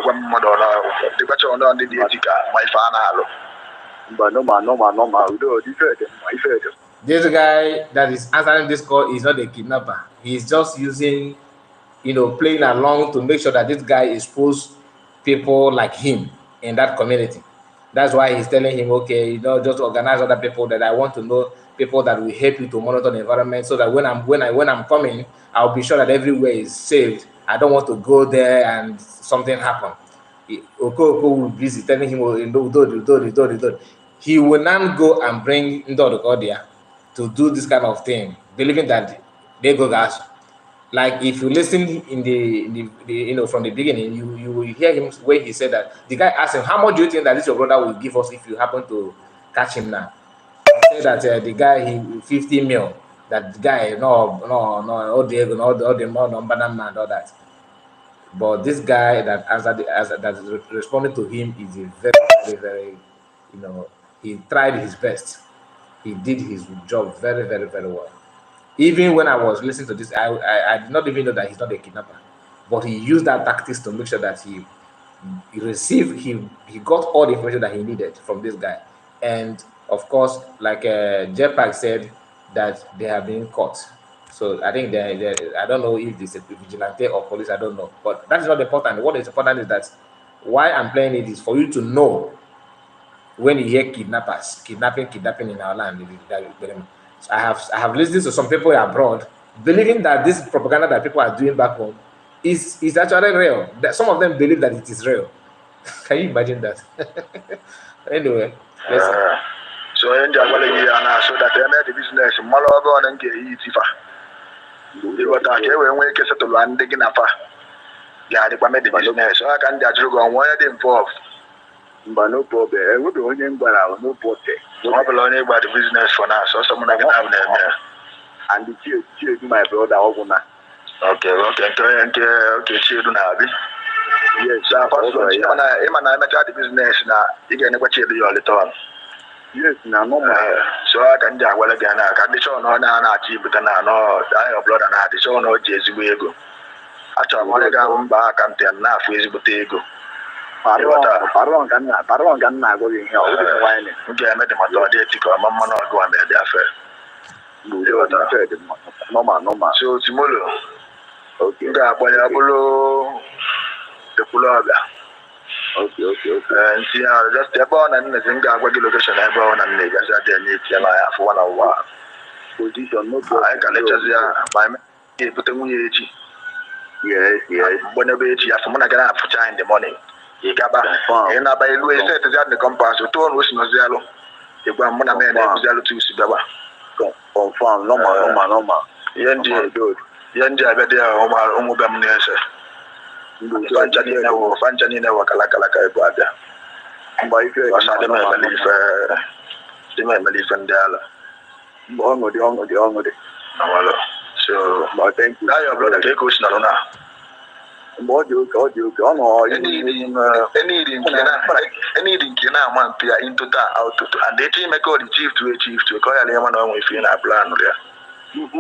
the better on the Etica, my father. But no man, do my favorite. This guy that is answering this call is not a kidnapper. He's just using, playing along to make sure that this guy exposes people like him in that community. That's why he's telling him, okay, just organize other people that I want to know, people that will help you to monitor the environment, so that when I'm coming, I'll be sure that everywhere is saved. I don't want to go there and something happen. Oko will be busy telling him, he will now go and bring Ndodokodia to do this kind of thing, believing that they go gas. Like if you listen in the from the beginning, you will hear him when he said that the guy asked him, how much do you think that this your brother will give us if you happen to catch him now? He said that the guy, he 50 mil, that the guy no all the more number and all that. But this guy that that is responding to him is a very, he tried his best. He did his job very, very, very well. Even when I was listening to this, I did not even know that he's not a kidnapper. But he used that tactics to make sure that he got all the information that he needed from this guy. And of course, like Jetpack said, that they have been caught. So I think I don't know if this is a vigilante or police, I don't know. But that is not important. What is important is that why I'm playing it is for you to know when you hear kidnapping in our land. I have listened to some people abroad believing that this propaganda that people are doing back home is actually real. That some of them believe that it is real. Can you imagine that? Anyway, listen. So I end up so that they made the business Malaga and get Tifa. You were talking when we get to land digging up. Yeah, they made the business, so I can judge you on where they involved. But no problem. I would only no problem. Only about the business for now, so someone I can have there. And the chill to my brother. Okay, chill to Nabi. Yes, so I met the business now. You can never chill all the time. Yes, no. So I can do well again. I can show no achieve, but no, die of blood and I show no Jesu ego. Actually, I got back and tell now Facebook ego. Paron can go in here. Okay, I met him at the ethical. Mamma not go and make the affair. No. So, tomorrow, okay, the Pulaga. Okay. And see, just step on and I think I got the location everyone and niggas at the need for 1 hour. Position, no, I can let us by me. Put them with yes. Whenever you have someone I can have for time in the morning. Ekpa, and by Louis said that the compass to turn was no zero. Ekpa mona me na ebuzalu tu sibaba. Confirm normal. Yendi good. Yendi abede omo bam ne ese. Fanchani na wakala ka ebo abia. Mba ife wasa de me believe ndala. Ongode. Awalo. So, but thank you. Now your brother take us na na. Anything can man pia into that out and they think make all the chief to call them man on if you na plan there.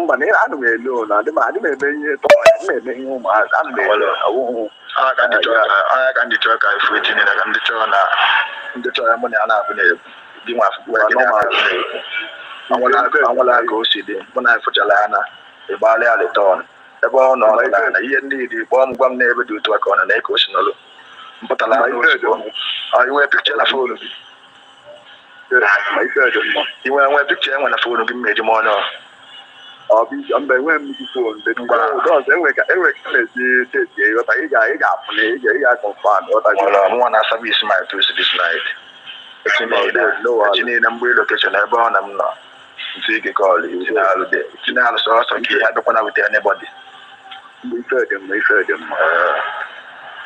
But they are the alone and the man may be I can the truck I waiting in I can the truck the truck money and have been give my I wanna go see them when I for Jalana the Bali at the town. The ball no na yendi the bomb never do to a corner na question no but I you a picture na phone my third you want a picture when a phone give me more no I'll be I'm by when me phone the don't every say you but you got play you confirm what I want to service my place this night it's in number location I born I'm not you can call it it's now so I don't with anybody. We heard them.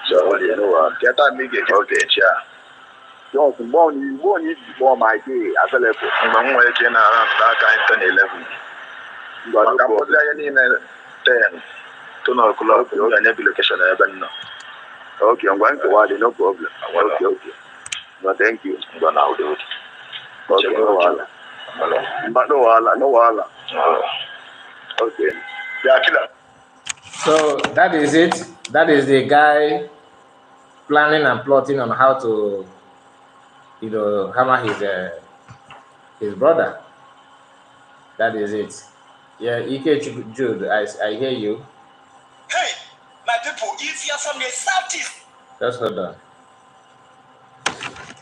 So, you know what? Get that me get out there, yeah. You're born before my day, available. I'm working around that kind 10, 11. But I'm not in 10, 2 o'clock, you're in every location I ever know. Okay, I'm going to watch no problem. Okay. No, thank you. I'm going to do it. Okay, no wala. Okay. Yeah, killer. So that is it. That is the guy planning and plotting on how to, hammer his brother. That is it. Yeah, Ike Jude, I hear you. Hey, my people, if you're from the southeast. Just hold on.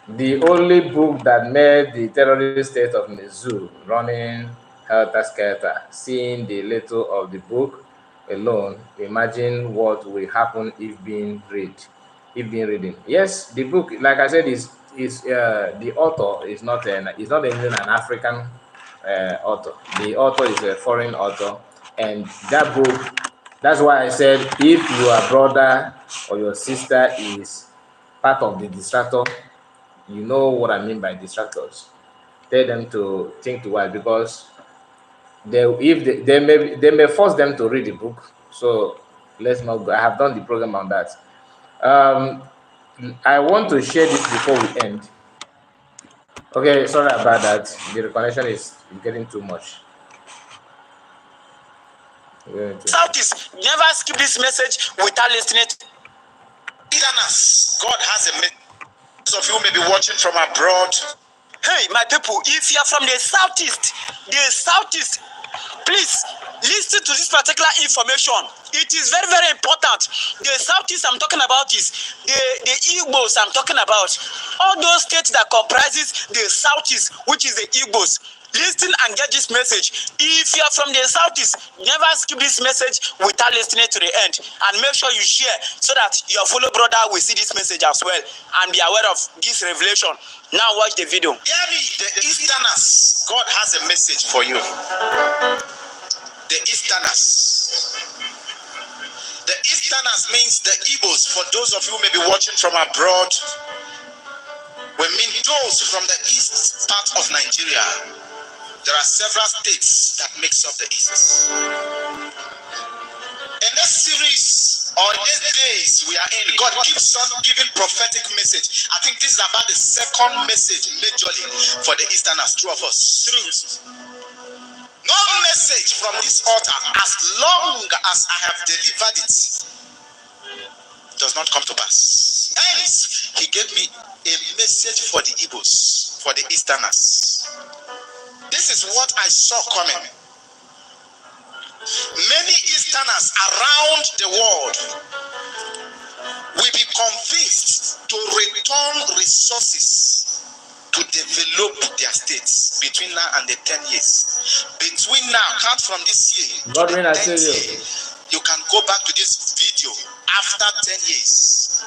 The only book that made the terrorist state of Mizzou running helter-skelter, seeing the little of the book alone, imagine what will happen if being reading. Yes, the book, like I said, is the author is not even an African author. The author is a foreign author, and that book. That's why I said if your brother or your sister is part of the distractor, you know what I mean by distractors. Tell them to think twice because they may force them to read the book. So let's not go. I have done the program on that. I want to share this before we end. Okay, sorry about that. The connection is getting too much. Southeast, never skip this message without listening. God has a message. Some of you may be watching from abroad. Hey, my people, if you are from the southeast, please listen to this particular information. It is very, very important. The southeast I'm talking about is the Igbos I'm talking about. All those states that comprises the southeast, which is the Igbos. Listen and get this message. If you are from the southeast, never skip this message without listening to the end. And make sure you share so that your fellow brother will see this message as well and be aware of this revelation. Now watch the video. Hear the Easterners. God has a message for you. The Easterners. The Easterners means the Igbos. For those of you who may be watching from abroad, we mean those from the east part of Nigeria. There are several states that makes up the East. In this series, or in these days we are in, God keeps on giving prophetic message. I think this is about the second message majorly for the Easterners, two of us. No message from this altar, as long as I have delivered it, does not come to pass. Hence, he gave me a message for the Igbos, for the Easterners. This is what I saw coming. Many Easterners around the world will be convinced to return resources to develop their states between now and the 10 years. Between now, count from this year to the 10th year, you can go back to this video after 10 years.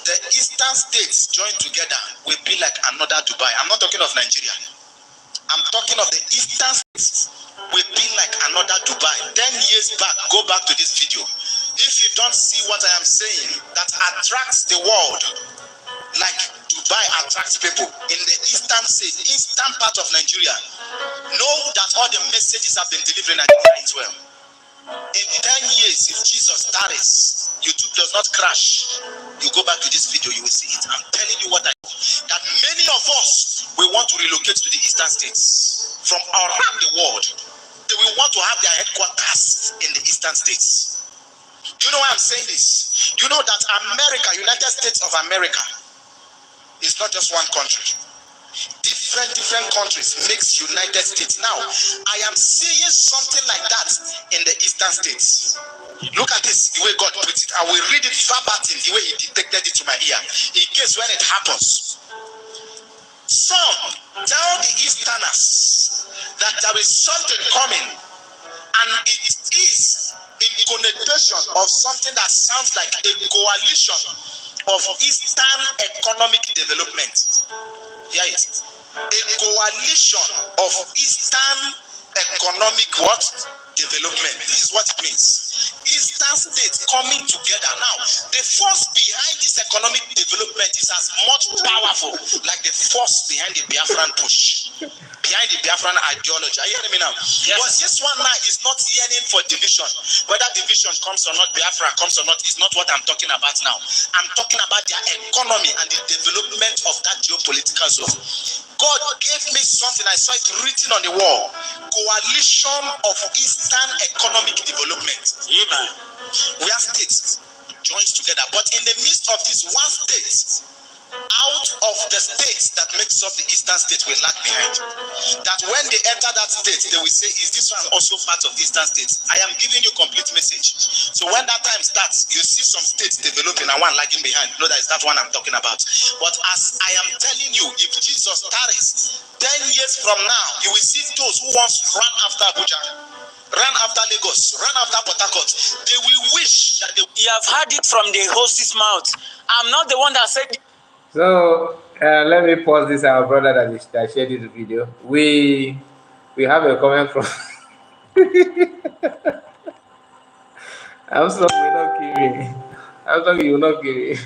The eastern states joined together will be like another Dubai. I'm not talking of Nigeria. I'm talking of the eastern states. We've been like another Dubai. 10 years back, go back to this video. If you don't see what I am saying, that attracts the world, like Dubai attracts people in the eastern state, eastern part of Nigeria, know that all the messages have been delivered in Nigeria as well. In 10 years, if Jesus tarries, YouTube does not crash, you go back to this video, you will see it. I'm telling you what that many of us, we want to relocate to the eastern states from around the world. They will want to have their headquarters in the eastern states. Do you know why I'm saying this? You know that America, United States of America, is not just one country. Different countries makes United States. Now, I am seeing something like that in the eastern states. Look at this, the way God put it. I will read it verbatim, the way He detected it to my ear, in case when it happens. Some tell the Easterners that there is something coming, and it is in connotation of something that sounds like a coalition of Eastern economic development. Here it is. A coalition of Eastern economic what? Development. This is what it means. Eastern states coming together. Now, the force behind this economic development is as much powerful like the force behind the Biafran push, behind the Biafran ideology. Are you hearing me now? Yes. But this one now is not yearning for division. Whether division comes or not, Biafra comes or not, is not what I'm talking about now. I'm talking about their economy and the development of that geopolitical zone. God gave me something, I saw it written on the wall. Coalition of Eastern Economic Development. Amen. We have states joins together, but in the midst of this one state, out of the states that makes up the eastern state, will lag behind. That when they enter that state, they will say, is this one also part of the eastern states? I am giving you complete message. So when that time starts, you see some states developing and one lagging behind. No, that is that one I'm talking about. But as I am telling you, if Jesus tarries 10 years from now, you will see those who once run after Abuja, run after Lagos, run after Port Harcourt. They will wish that they... You have heard it from the host's mouth. I'm not the one that said. So let me pause this. Our brother that shared this video. We have a comment from. I'm sorry, you will not kill me. I'm sorry, you will not kill me.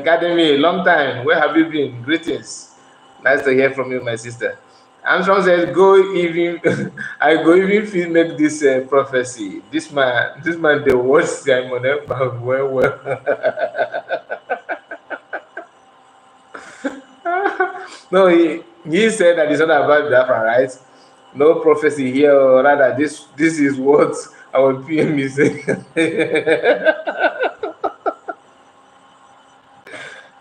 Academy, long time. Where have you been? Greetings. Nice to hear from you, my sister. Armstrong says, "Go even, I go even feel make this prophecy. This man, the worst Simon Ekpa well. No, he said that it's not about Biafra, right? No prophecy here, or rather, this is what our PM is saying."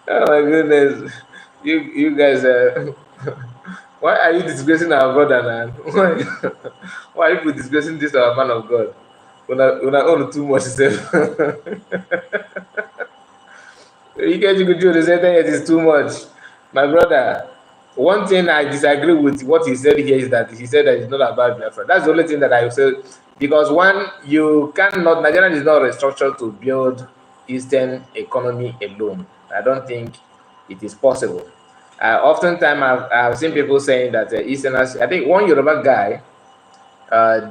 Oh my goodness, you guys why are you disgracing our brother, man? Why are you disgracing this our man of God? When I own too much, you guys could do the same thing. It is too much, my brother. One thing I disagree with what he said here is that he said that it's not about Biafra. That's the only thing that I would say, because one, you cannot. Nigeria is not restructured to build Eastern economy alone. I don't think it is possible. Oftentimes, I've seen people saying that Easterners, I think one Yoruba guy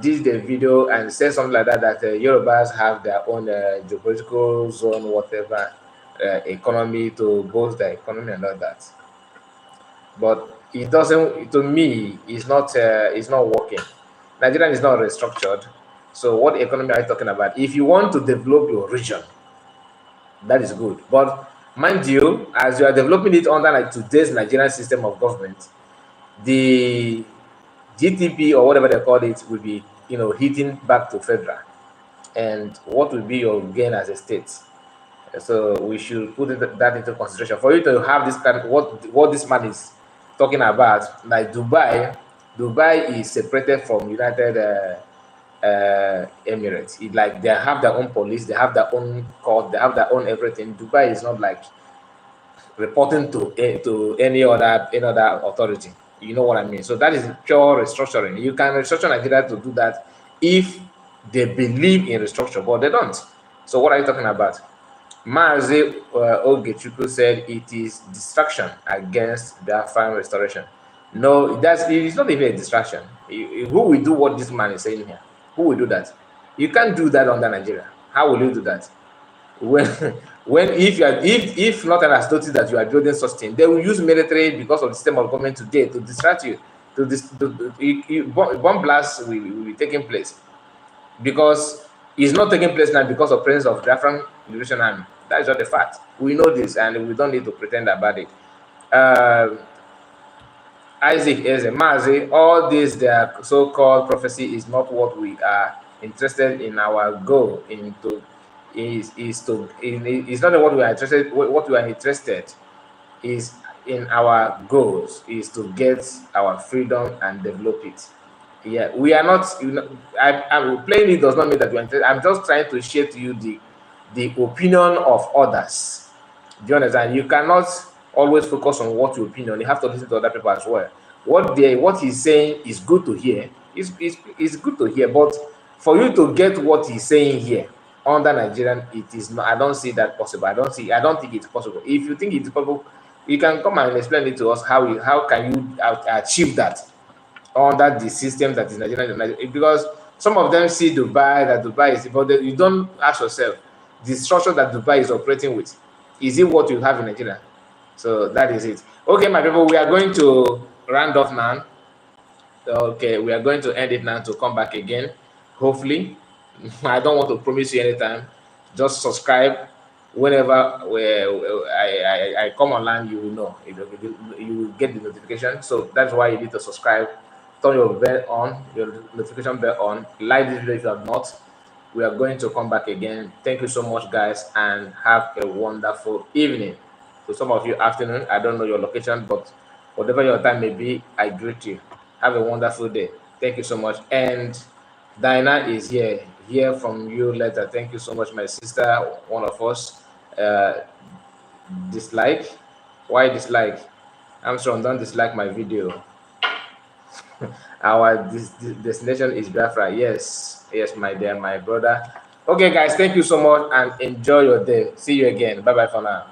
did the video and said something like that, that Yorubas have their own geopolitical zone, whatever, economy to boost the economy and all that. But it doesn't, to me, it's not working. Nigeria is not restructured. So what economy are you talking about? If you want to develop your region, that is good. But mind you, as you are developing it under like today's Nigerian system of government, the GTP or whatever they call it will be, hitting back to federal. And what will be your gain as a state? So we should put that into consideration. For you to have this kind of what this man is talking about, like Dubai is separated from United Emirates. Like they have their own police, they have their own court, they have their own everything. Dubai is not like reporting to any other authority. You know what I mean? So that is pure restructuring. You can restructure Nigeria to do that if they believe in restructure, but they don't. So what are you talking about? Mazi Ogechukwu said it is distraction against Biafran restoration. No, it's not even a distraction. Who will do what this man is saying here? Who will do that? You can't do that under Nigeria. How will you do that? When, if Northern has noticed that you are building such thing, they will use military because of the system of government today to distract you. Bomb blasts will be taking place because it's not taking place now because of presence of Biafran Liberation Army. That is not a fact. We know this, and we don't need to pretend about it. Isaac is a Mazi. All this, their so-called prophecy, is not what we are interested in. Our goal into is not what we are interested. What we are interested is in our goals is to get our freedom and develop it. Yeah, we are not. I'm playing it does not mean that we are interested. I'm just trying to share to you the opinion of others. Do you understand? You cannot always focus on what your opinion. You have to listen to other people as well. What he's saying is good to hear. It's good to hear, but for you to get what he's saying here under Nigerian, it is not. I don't see that possible. I don't think it's possible. If you think it's possible, you can come and explain it to us. How can you achieve that under the system that is Nigerian? Because some of them see that Dubai is, but you don't ask yourself the structure that Dubai is operating with. Is it what you have in Nigeria? So that is it. Okay, my people, we are going to round off now. Okay, we are going to end it now to come back again. Hopefully, I don't want to promise you anytime. Just subscribe whenever I come online. You will know. You will get the notification. So that's why you need to subscribe. Turn your bell on, your notification bell on. Like this video if you have not. We are going to come back again. Thank you so much, guys, and have a wonderful evening. To some of you, afternoon. I don't know your location, but whatever your time may be, I greet you. Have a wonderful day. Thank you so much. And Diana is here. Hear from you later. Thank you so much, my sister. One of us. Dislike. Why dislike? Armstrong, don't dislike my video. Our destination is Biafra. Yes, my dear, my brother. Okay, guys, thank you so much and enjoy your day. See you again. Bye bye for now.